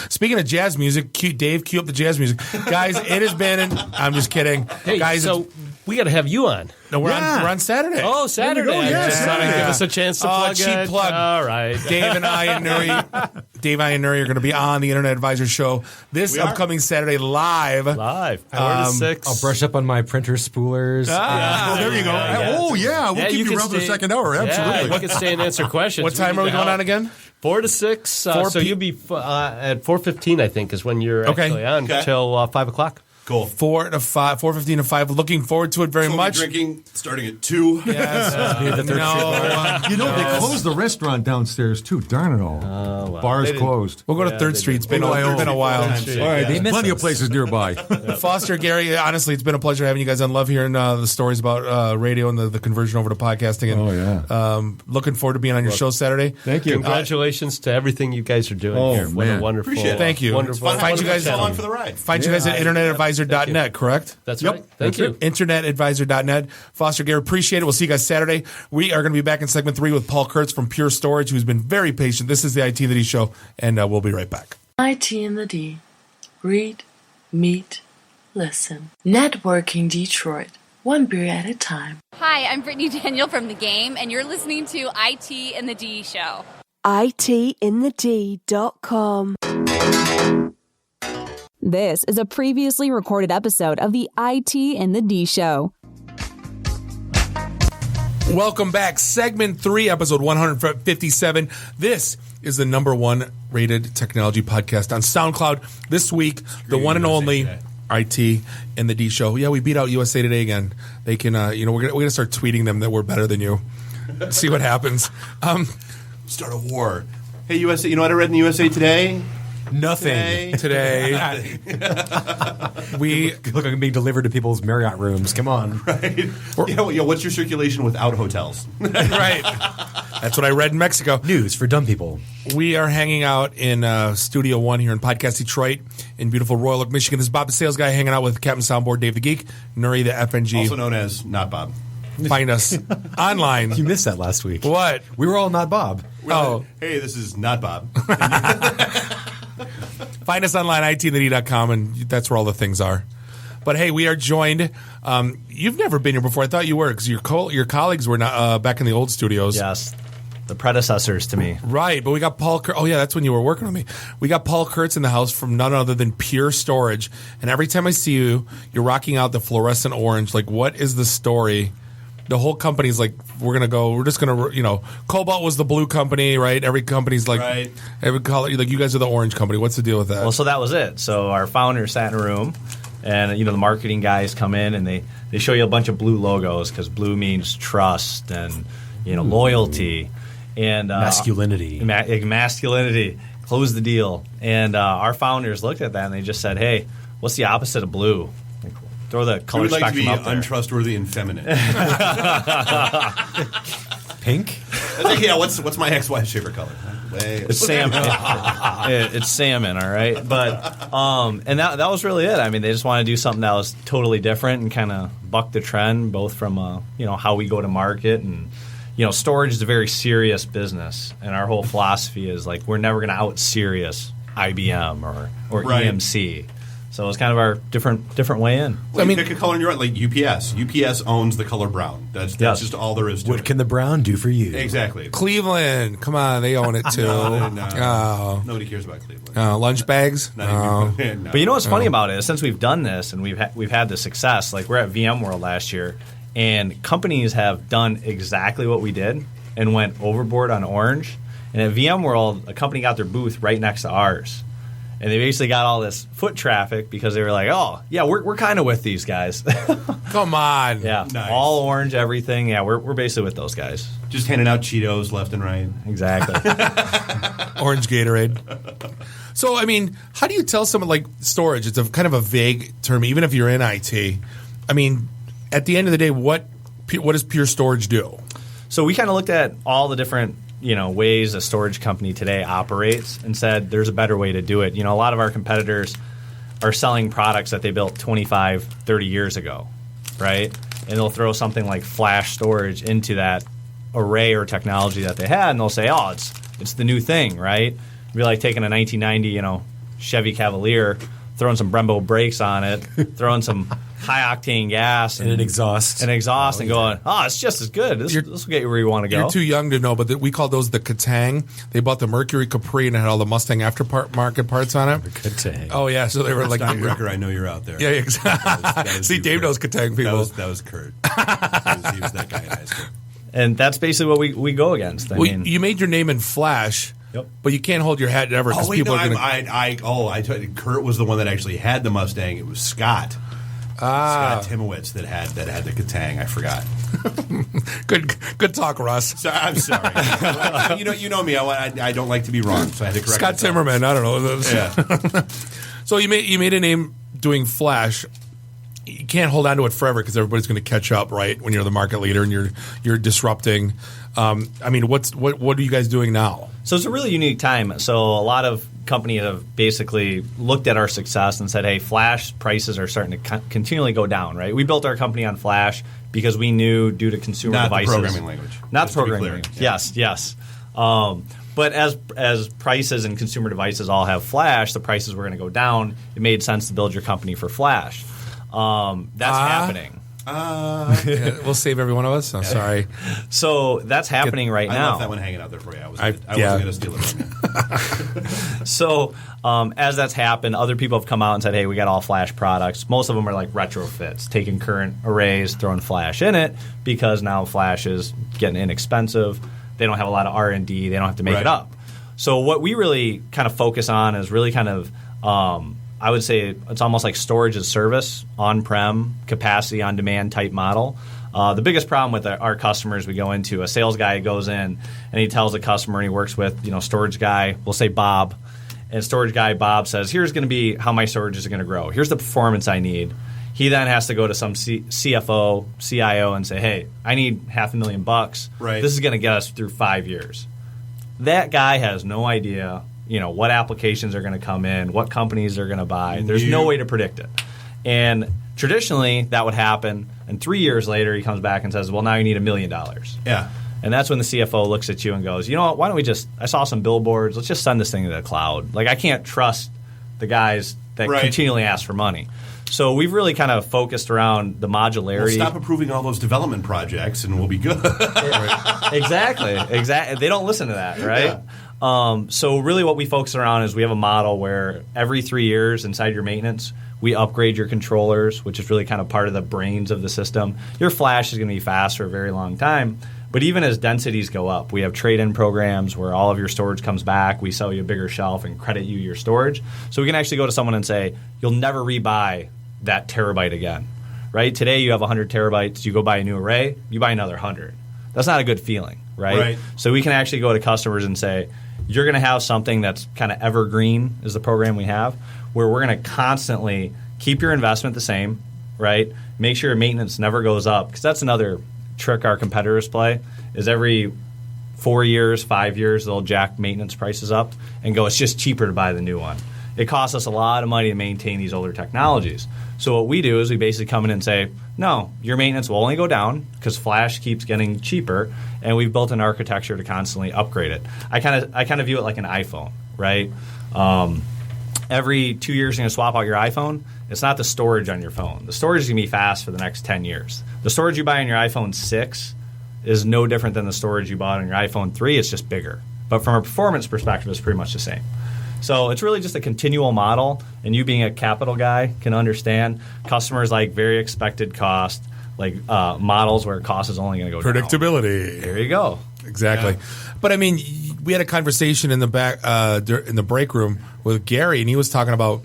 Speaking of jazz music, Dave, cue up the jazz music. Guys, it has been, I'm just kidding. Hey, guys, so we got to have you on. No, we're on Saturday. Oh, Saturday. Saturday. Give us a chance to plug cheap it. plug. All right. Dave and I and Nuri are going to be on the Internet Advisor Show this upcoming Saturday live. 4 to 6. I'll brush up on my printer spoolers. Well, there you go. Oh, yeah. We'll keep you around for the second hour. Absolutely. Yeah, you can stay and answer questions. What time are we going on again? 4 to 6. So you'll be at 4:15, I think, is when you're actually on till 5 o'clock. Cool. 4 to 5, 4:15 to 5. Looking forward to it very much. Drinking starting at 2. Yes. They closed the restaurant downstairs too. Darn it all. Well, Bar's closed. We'll go to 3rd Street. It's been a while. All right, there's plenty of places nearby. Foster, Gary, honestly, it's been a pleasure having you guys on. Love hearing the stories about radio and the conversion over to podcasting. And, looking forward to being on your show Saturday. Thank you. Congratulations to everything you guys are doing here. What a wonderful. Appreciate it. Thank you. Wonderful. Find you guys along for the ride. Find you guys at InternetAdvisor.net, correct? That's right. Thank you. InternetAdvisor.net. Foster, Gary, appreciate it. We'll see you guys Saturday. We are going to be back in segment 3 with Paul Kurtz from Pure Storage, who's been very patient. This is the IT and the D Show, and we'll be right back. IT and the D. Read, meet, listen. Networking Detroit. One beer at a time. Hi, I'm Brittany Daniel from The Game, and you're listening to IT and the D Show. ITintheD.com. This is a previously recorded episode of the IT and the D Show. Welcome back. Segment 3, episode 157. This is the number 1 rated technology podcast on SoundCloud. This week, the one and only IT and the D Show. Yeah, we beat out USA Today again. They can, we're gonna start tweeting them that we're better than you. See what happens. Start a war. Hey, USA, you know what I read in the USA Today? Nothing. Today. We look like I'm being delivered to people's Marriott rooms. Come on. Right. What's your circulation without hotels? Right. That's what I read in Mexico. News for dumb people. We are hanging out in Studio 1 here in Podcast Detroit in beautiful Royal Oak, Michigan. This is Bob the Sales Guy hanging out with Captain Soundboard, Dave the Geek, Nuri the FNG. Also known as Not Bob. Find us online. You missed that last week. What? We were all Not Bob. Hey, this is Not Bob. Find us online, ITintheD.com, and that's where all the things are. But hey, we are joined. You've never been here before. I thought you were, because your colleagues were not back in the old studios. Yes, the predecessors to me. Right, but we got Paul. Oh yeah, that's when you were working with me. We got Paul Kurtz in the house from none other than Pure Storage. And every time I see you, you're rocking out the fluorescent orange. Like, what is the story? The whole company's like, we're just going to, Cobalt was the blue company, right? Every company's like, right. Every color, like you guys are the orange company. What's the deal with that? Well, so that was it. So our founder sat in a room, and, the marketing guys come in, and they show you a bunch of blue logos, because blue means trust and, loyalty. And masculinity. Masculinity. Close the deal. And our founders looked at that, and they just said, hey, what's the opposite of blue? Throw the color spectrum up there. We would like to be untrustworthy and feminine. Pink? Yeah, what's my ex-wife's favorite color? It's salmon. It's salmon, all right? But and that was really it. I mean, they just wanted to do something that was totally different and kind of buck the trend, both from how we go to market and storage is a very serious business, and our whole philosophy is like we're never going to out-serious IBM or Right. EMC. So it's kind of our different way in. Well, pick a color and you're right, like UPS. UPS owns the color brown. That's just all there is to it. What can the brown do for you? Exactly. Cleveland, come on, they own it too. Oh. Nobody cares about Cleveland. Lunch bags. Not even- But you know what's funny about it is since we've done this and we've had the success, like we're at VMworld last year, and companies have done exactly what we did and went overboard on orange. And at VMworld, a company got their booth right next to ours. And they basically got all this foot traffic because they were like, oh, yeah, we're kind of with these guys. Come on. Yeah, Nice. all orange, everything. Yeah, we're basically with those guys. Just handing out Cheetos left and right. Exactly. Orange Gatorade. So, I mean, how do you tell someone like storage? It's a kind of a vague term, even if you're in IT. I mean, at the end of the day, what does Pure Storage do? So we kind of looked at all the different ways a storage company today operates and said there's a better way to do it. A lot of our competitors are selling products that they built 25, 30 years ago, right? And they'll throw something like flash storage into that array or technology that they had, and they'll say, oh, it's the new thing, right? It'd be like taking a 1990, Chevy Cavalier, throwing some Brembo brakes on it, throwing some high-octane gas and an exhaust. And going, it's just as good. This will get you where you want to go. You're too young to know, but we call those the Katang. They bought the Mercury Capri and it had all the Mustang aftermarket parts on it. Katang. Oh, yeah. So they were like... Stop Ricker, I know you're out there. Yeah, exactly. See, Dave knows Katang people. That was Kurt. he was that guy in high school. And that's basically what we go against. You made your name in Flash, but you can't hold your hat ever because people are going to... Kurt was the one that actually had the Mustang. It was Scott. Scott Timowitz that had the Katang. I forgot. Good talk, Russ. So, I'm sorry. you know me. I don't like to be wrong, so I had to correct Scott myself. Timmerman. I don't know. Yeah. So you made a name doing Flash. You can't hold on to it forever because everybody's going to catch up, right? When you're the market leader and you're disrupting. I mean, what are you guys doing now? So it's a really unique time. So a lot of companies have basically looked at our success and said, hey, Flash prices are starting to continually go down, right? We built our company on Flash because we knew due to consumer devices. Not the programming language. Not the programming language. Yeah. Yes. But as prices and consumer devices all have Flash, the prices were going to go down. It made sense to build your company for Flash. That's happening. Yeah, we'll save every one of us. I'm sorry. So that's happening right now. I left that one hanging out there for you. I wasn't going to steal it from you. So as that's happened, other people have come out and said, hey, we got all Flash products. Most of them are like retrofits, taking current arrays, throwing Flash in it because now Flash is getting inexpensive. They don't have a lot of R&D. They don't have to make it up. So what we really kind of focus on is really kind of I would say it's almost like storage as service, on-prem, capacity on-demand type model. The biggest problem with our customers we go into, a sales guy goes in and he tells a customer and he works with storage guy, we'll say Bob, and storage guy Bob says, here's going to be how my storage is going to grow. Here's the performance I need. He then has to go to some CFO, CIO and say, hey, I need $500,000. Right. This is going to get us through 5 years. That guy has no idea what applications are going to come in, what companies are going to buy. There's no way to predict it. And traditionally, that would happen, and 3 years later, he comes back and says, well, now you need $1 million. Yeah. And that's when the CFO looks at you and goes, you know what, why don't we I saw some billboards, let's just send this thing to the cloud. Like, I can't trust the guys that continually ask for money. So we've really kind of focused around the modularity. Well, stop approving all those development projects and we'll be good. Exactly. They don't listen to that, right? Yeah. So really what we focus around is we have a model where every 3 years inside your maintenance, we upgrade your controllers, which is really kind of part of the brains of the system. Your flash is going to be fast for a very long time. But even as densities go up, we have trade-in programs where all of your storage comes back. We sell you a bigger shelf and credit you your storage. So we can actually go to someone and say, you'll never rebuy that terabyte again, right? Today you have 100 terabytes. You go buy a new array, you buy another 100. That's not a good feeling, right? So we can actually go to customers and say, you're going to have something that's kind of evergreen is the program we have, where we're going to constantly keep your investment the same, right? Make sure your maintenance never goes up, because that's another trick our competitors play, is every 4 years, 5 years, they'll jack maintenance prices up and go, it's just cheaper to buy the new one. It costs us a lot of money to maintain these older technologies. So what we do is we basically come in and say, no, your maintenance will only go down because flash keeps getting cheaper, and we've built an architecture to constantly upgrade it. I kind of view it like an iPhone, right? Every 2 years you're going to swap out your iPhone. It's not the storage on your phone. The storage is going to be fast for the next 10 years. The storage you buy on your iPhone 6 is no different than the storage you bought on your iPhone 3. It's just bigger. But from a performance perspective, it's pretty much the same. So it's really just a continual model, and you being a capital guy can understand customers like very expected cost, like models where cost is only going to go down. Predictability. There you go. Exactly. Yeah. But I mean, we had a conversation in the back in the break room with Gary, and he was talking about,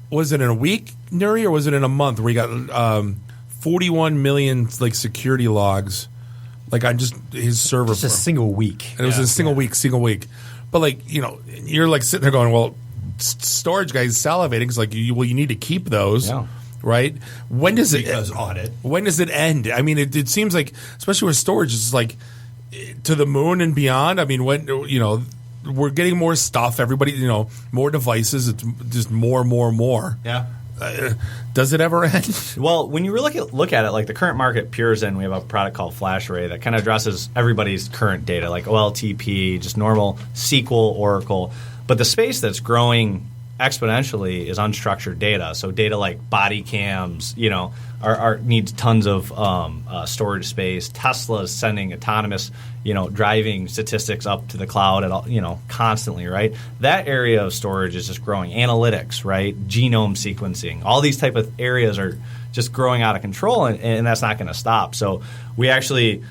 was it in a week, Nuri, or was it in a month where he got 41 million like security logs, like on just his server. Just a single week. And it was a single week. But like, you know, you're like sitting there going, well, storage guys salivating. It's like, you need to keep those. Yeah. Right? When does audit. When does it end? I mean, it seems like, especially with storage, it's like to the moon and beyond. I mean, when, you know, we're getting more stuff. Everybody, you know, more devices. It's just more. Yeah. Does it ever end? Well, when you really look at it, like the current market Pure's in, we have a product called FlashArray that kind of addresses everybody's current data, like OLTP, just normal SQL, Oracle. But the space that's growing exponentially is unstructured data. So data like body cams, you know, needs tons of storage space. Tesla's sending autonomous, you know, driving statistics up to the cloud at all, you know, constantly, right? That area of storage is just growing. Analytics, right? Genome sequencing. All these type of areas are just growing out of control, and that's not going to stop. So we actually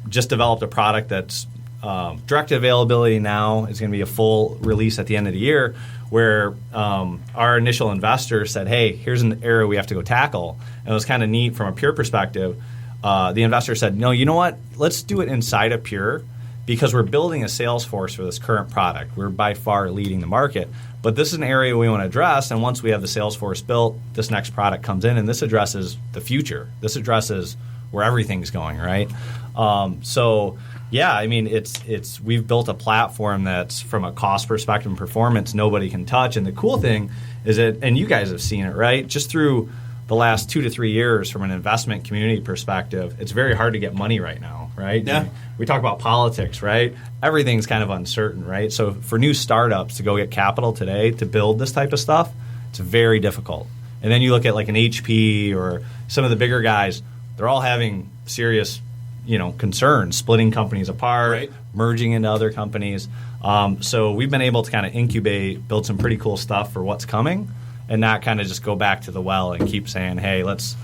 just developed a product that's direct availability now. It's going to be a full release at the end of the year, where our initial investor said, hey, here's an area we have to go tackle. And it was kind of neat from a Pure perspective. The investor said, no, you know what? Let's do it inside of Pure, because we're building a sales force for this current product. We're by far leading the market. But this is an area we want to address, and once we have the sales force built, this next product comes in, and this addresses the future. This addresses where everything's going, right? So yeah, I mean, it's we've built a platform that's, from a cost perspective and performance, nobody can touch. And the cool thing is that, and you guys have seen it, right? Just through the last 2 to 3 years, from an investment community perspective, it's very hard to get money right now, right? Yeah. We talk about politics, right? Everything's kind of uncertain, right? So for new startups to go get capital today to build this type of stuff, it's very difficult. And then you look at like an HP or some of the bigger guys, they're all having serious, you know, concerns, splitting companies apart, right, merging into other companies. So we've been able to kind of incubate, build some pretty cool stuff for what's coming, and not kind of just go back to the well and keep saying, hey, let's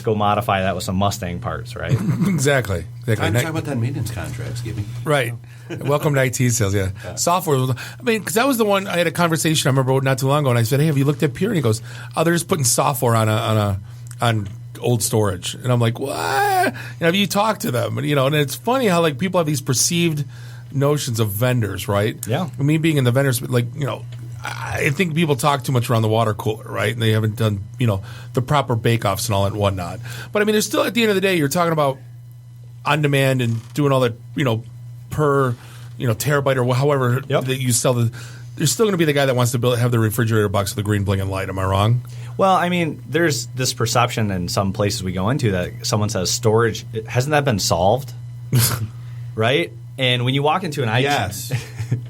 go modify that with some Mustang parts, right? Exactly. Talk about that maintenance contracts, Gibby. Right. Welcome to IT sales, yeah. Software. I mean, because that was the one, I had a conversation, I remember not too long ago, and I said, hey, have you looked at Pure? And he goes, oh, they're just putting software on old storage. And I'm like, what? You know, have you talked to them? And, you know, and it's funny how, like, people have these perceived notions of vendors, right? Yeah. Me being in the vendors, like, you know, I think people talk too much around the water cooler, right? And they haven't done, you know, the proper bake-offs and all that and whatnot. But, I mean, there's still, at the end of the day, you're talking about on-demand and doing all that, you know, per, you know, terabyte or however that you sell there's still going to be the guy that wants to have the refrigerator box with the green blinking light. Am I wrong? Well, I mean, there's this perception in some places we go into that someone says storage, hasn't that been solved? Right? And when you walk into an IT... Yes.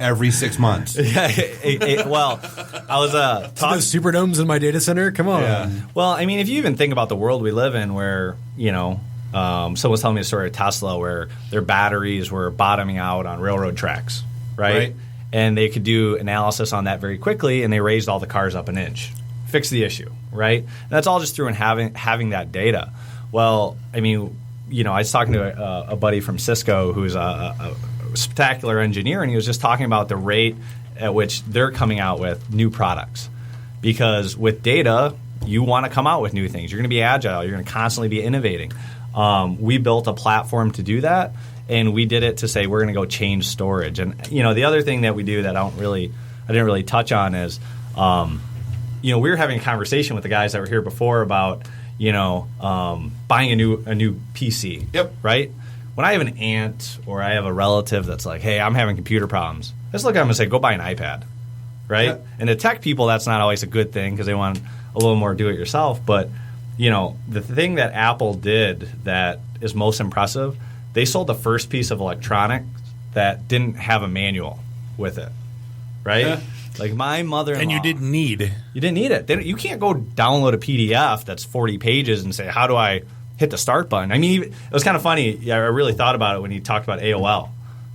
Every 6 months. Well, I was talking... Those Superdomes in my data center? Come on. Yeah. Well, I mean, if you even think about the world we live in where, you know, someone was telling me a story of Tesla where their batteries were bottoming out on railroad tracks, right? And they could do analysis on that very quickly, and they raised all the cars up an inch. Fix the issue, right? And that's all just through having that data. Well, I mean, you know, I was talking to a buddy from Cisco who's a spectacular engineer, and he was just talking about the rate at which they're coming out with new products. Because with data, you want to come out with new things. You're going to be agile. You're going to constantly be innovating. We built a platform to do that, and we did it to say we're going to go change storage. And, you know, the other thing that we do that I didn't really touch on is, you know, we were having a conversation with the guys that were here before about, you know, buying a new PC. Yep. Right? When I have an aunt or I have a relative that's like, hey, I'm having computer problems, I just look at them and say, go buy an iPad. right? Yeah. And the tech people, that's not always a good thing because they want a little more do-it-yourself. But, the thing that Apple did that is most impressive, they sold the first piece of electronics that didn't have a manual with it, right? Yeah. Like my mother-in-law. And you didn't need. You didn't need it. You can't go download a PDF that's 40 pages and say, how do I hit the start button? I mean, it was kind of funny. Yeah, I really thought about it when you talked about AOL.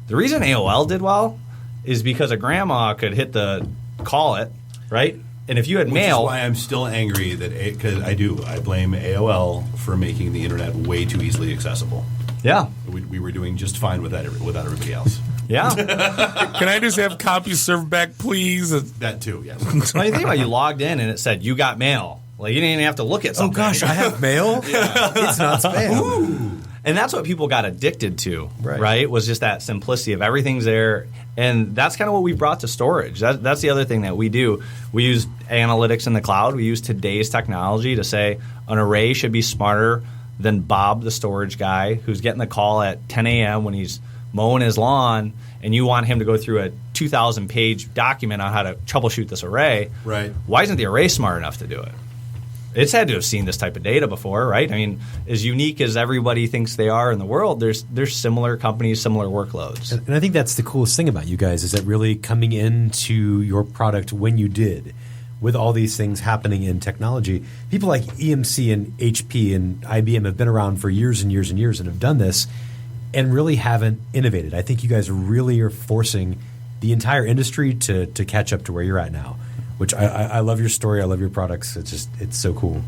The reason AOL did well is because a grandma could hit the call it, right? And if you had mail. Which is why I'm still angry because I blame AOL for making the internet way too easily accessible. Yeah. We were doing just fine without everybody else. Yeah. Can I just have copies served back, please? That too, yes. Well, you think about it, you logged in and it said, you got mail. Like, you didn't even have to look at something. Oh, gosh, I have mail? It's not spam. Ooh. And that's what people got addicted to, right? Was just that simplicity of everything's there. And that's kind of what we brought to storage. That's the other thing that we do. We use analytics in the cloud. We use today's technology to say an array should be smarter than Bob, the storage guy, who's getting the call at 10 a.m. when he's mowing his lawn, and you want him to go through a 2,000-page document on how to troubleshoot this array. Right. Why isn't the array smart enough to do it? It's had to have seen this type of data before, right? I mean, as unique as everybody thinks they are in the world, there's similar companies, similar workloads. And I think that's the coolest thing about you guys is that really coming into your product when you did, with all these things happening in technology, people like EMC and HP and IBM have been around for years and years and years and have done this and really haven't innovated. I think you guys really are forcing the entire industry to catch up to where you're at now. Which I love your story. I love your products. It's so cool.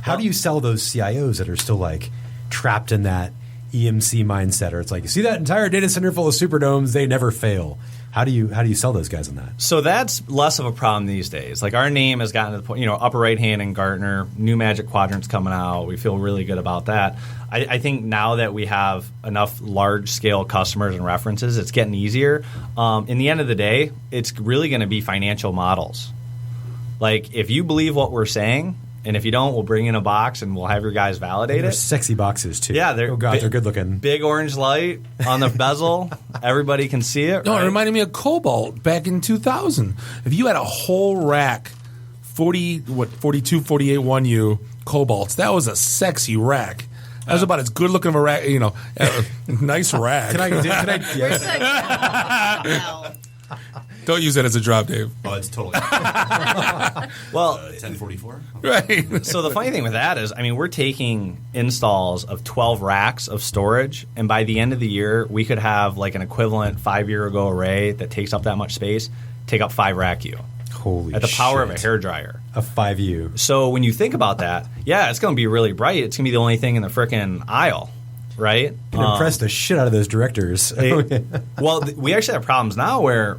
How do you sell those CIOs that are still like trapped in that EMC mindset? Or it's like, you see that entire data center full of Superdomes, they never fail. How do you sell those guys on that? So that's less of a problem these days. Like our name has gotten to the point, upper right hand in Gartner, new Magic Quadrants coming out. We feel really good about that. I think now that we have enough large scale customers and references, it's getting easier. In the end of the day, it's really going to be financial models. Like, if you believe what we're saying, and if you don't, we'll bring in a box and we'll have your guys validate They're it. sexy boxes, too. Yeah, they're they're good looking. Big orange light on the bezel. Everybody can see it. No, right? It reminded me of Cobalt back in 2000. If you had a whole rack, 42, 48 1U Cobalts, that was a sexy rack. That was about as good looking of a rack, nice rack. Can I Don't use that as a drop, Dave. Oh, it's totally. Well, 1044. Right. So the funny thing with that is, we're taking installs of 12 racks of storage, and by the end of the year, we could have like an equivalent 5-year-ago array that takes up that much space, take up 5 rack U. Holy at the power of a shit. hairdryer. A 5U. So when you think about that, yeah, it's going to be really bright. It's going to be the only thing in the frickin' aisle, right? Can impress the shit out of those directors. Well, we actually have problems now where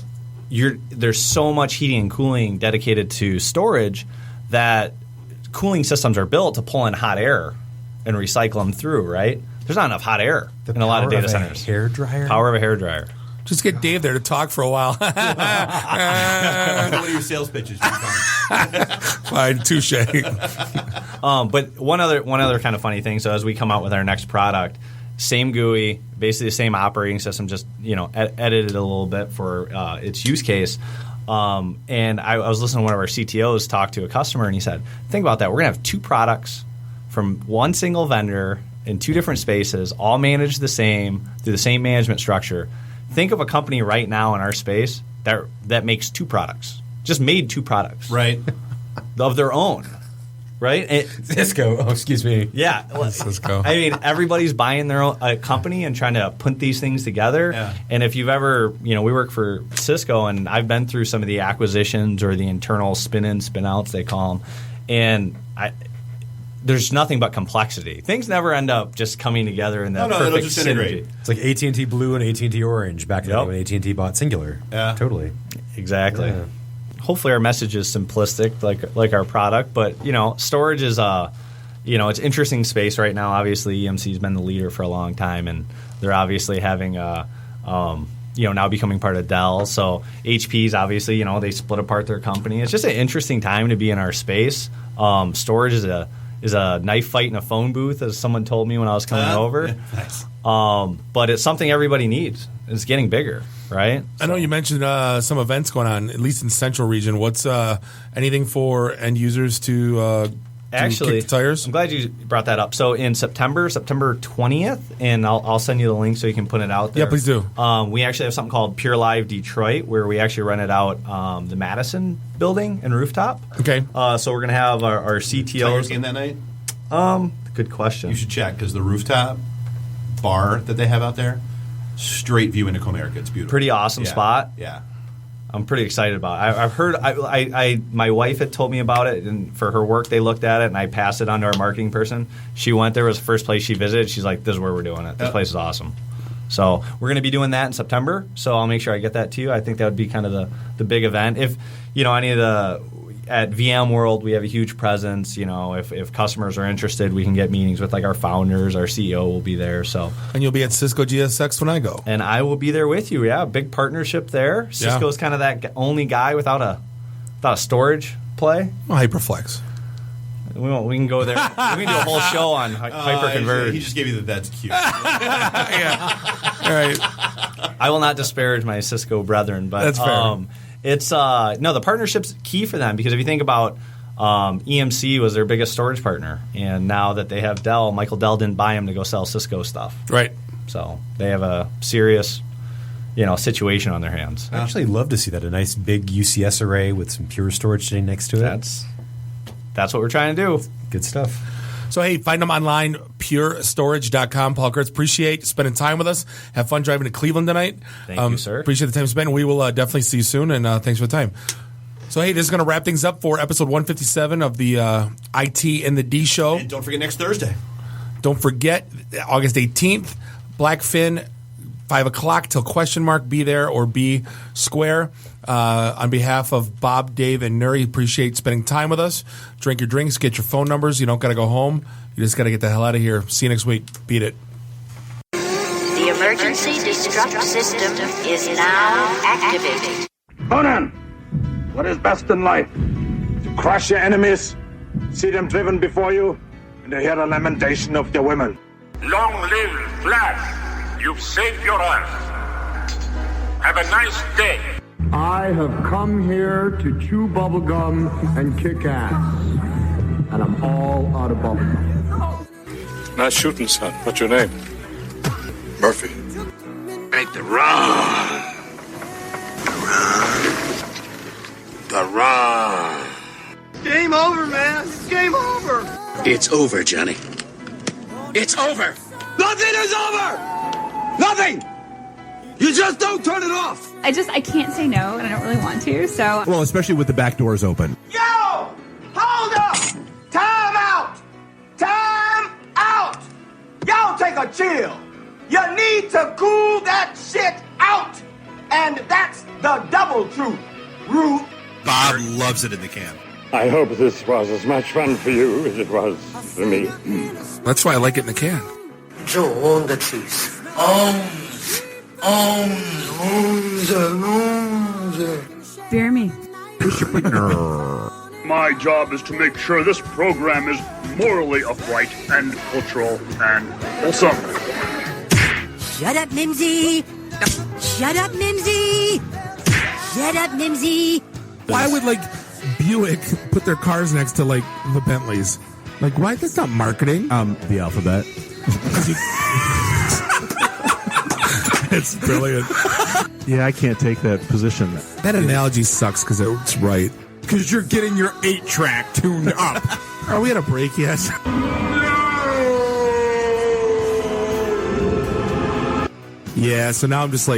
there's so much heating and cooling dedicated to storage that cooling systems are built to pull in hot air and recycle them through, right? There's not enough hot air in a lot of data centers. Hair dryer? Power of a hairdryer. Just get Dave there to talk for a while. One of your sales pitches. Fine, touche. But one other kind of funny thing. So as we come out with our next product, same GUI, basically the same operating system, just edited a little bit for its use case. And I was listening to one of our CTOs talk to a customer, and he said, "Think about that. We're gonna have 2 products from one single vendor in 2 different spaces, all managed the same through the same management structure. Think of a company right now in our space that makes 2 products, just made 2 products, right, of their own." Right? Cisco. Oh, excuse me. Yeah. Cisco. Everybody's buying their own company and trying to put these things together. Yeah. And if you've ever, we work for Cisco, and I've been through some of the acquisitions or the internal spin-in, spin-outs, they call them. And there's nothing but complexity. Things never end up just coming together in that perfect just synergy. integrate. It's like AT&T Blue and AT&T Orange back in the day when AT&T bought Singular. Yeah. Totally. Exactly. Yeah. Hopefully our message is simplistic like our product, but storage is it's interesting space right now. Obviously EMC's been the leader for a long time, and they're obviously having now becoming part of Dell. So HP's obviously, they split apart their company. It's just an interesting time to be in our space. Storage is a knife fight in a phone booth, as someone told me when I was coming over. Yeah, nice. But it's something everybody needs. It's getting bigger. right? I know you mentioned some events going on, at least in Central Region. What's anything for end users to Actually, kick the tires? I'm glad you brought that up. So in September 20th, and I'll send you the link so you can put it out there. Yeah, please do. We actually have something called Pure Live Detroit, where we actually rented out the Madison building and rooftop. Okay. So we're going to have our CTOs. Tigers game that night? Good question. You should check, because the rooftop bar that they have out there, straight view into Comerica. It's beautiful. Pretty awesome spot. Yeah. I'm pretty excited about it. I've heard. My wife had told me about it, and for her work, they looked at it, and I passed it on to our marketing person. She went there. It was the first place she visited. She's like, "This is where we're doing it. This place is awesome." So we're going to be doing that in September. So I'll make sure I get that to you. I think that would be kind of the big event. If any of the at VMworld, we have a huge presence. If customers are interested, we can get meetings with our founders. Our CEO will be there. So, and you'll be at Cisco GSX when I go, and I will be there with you. Yeah, big partnership there. Cisco's kind of that only guy without a storage play. Well, Hyperflex. We can go there. We can do a whole show on hyperconverged. He just gave you the that's cute. Yeah. All right. I will not disparage my Cisco brethren, but that's fair. It's the partnership's key for them, because if you think about EMC was their biggest storage partner, and now that they have Dell, Michael Dell didn't buy them to go sell Cisco stuff. Right. So they have a serious situation on their hands. I actually love to see that, a nice big UCS array with some Pure storage sitting next to it. That's what we're trying to do. Good stuff. So, hey, find them online, purestorage.com. Paul Kurtz, appreciate spending time with us. Have fun driving to Cleveland tonight. Thank you, sir. Appreciate the time spent. We will definitely see you soon, and thanks for the time. So, hey, this is going to wrap things up for episode 157 of the IT and the D show. And don't forget next Thursday. Don't forget, August 18th, Blackfin, 5 o'clock till question mark. Be there or be square. On behalf of Bob, Dave, and Nuri, appreciate spending time with us. Drink your drinks, get your phone numbers. You don't got to go home. You just got to get the hell out of here. See you next week. Beat it. The emergency destruct system is now activated. Conan, what is best in life? To crush your enemies, see them driven before you, and to hear the lamentation of their women. Long live Flash. You've saved your life. Have a nice day. I have come here to chew bubblegum and kick ass. And I'm all out of bubblegum. Nice shooting, son. What's your name? Murphy. Make the run. The run. Game over, man. It's game over. It's over, Johnny. It's over. Nothing is over. Nothing. You just don't turn it off. I can't say no, and I don't really want to, so. Well, especially with the back doors open. Yo! Hold up! Time out! Time out! Y'all take a chill. You need to cool that shit out. And that's the double truth. Rude. Bob loves it in the can. I hope this was as much fun for you as it was for me. That's why I like it in the can. Joe, own the truth. Fear me. My job is to make sure this program is morally upright and cultural and wholesome. Shut up, Mimsy. Shut up, Mimsy. Shut up, Mimsy. Why would Buick put their cars next to the Bentleys? Why? That's not marketing. The alphabet. It's brilliant. Yeah, I can't take that position. That analogy sucks because it's right. Because you're getting your 8-track tuned up. Are we at a break yet? Yeah, so now I'm just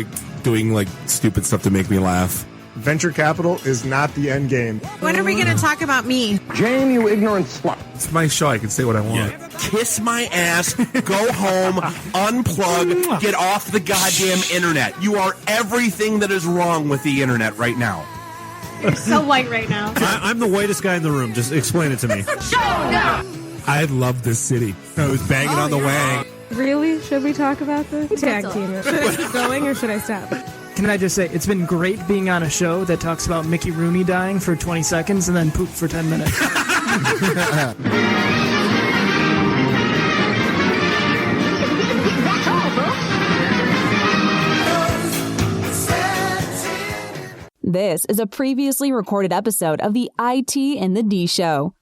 doing stupid stuff to make me laugh. Venture capital is not the end game. When are we going to talk about me? Jane, you ignorant slut. It's my show. I can say what I want. Yeah. Kiss my ass, go home, unplug, get off the goddamn internet. You are everything that is wrong with the internet right now. You're so white right now. I'm the whitest guy in the room. Just explain it to me. I love this city. I was banging on the wang. Really? Should we talk about this? Tag team it. Should I keep going or should I stop? Can I just say, it's been great being on a show that talks about Mickey Rooney dying for 20 seconds and then poop for 10 minutes. That's all, folks. This is a previously recorded episode of the IT and the D Show.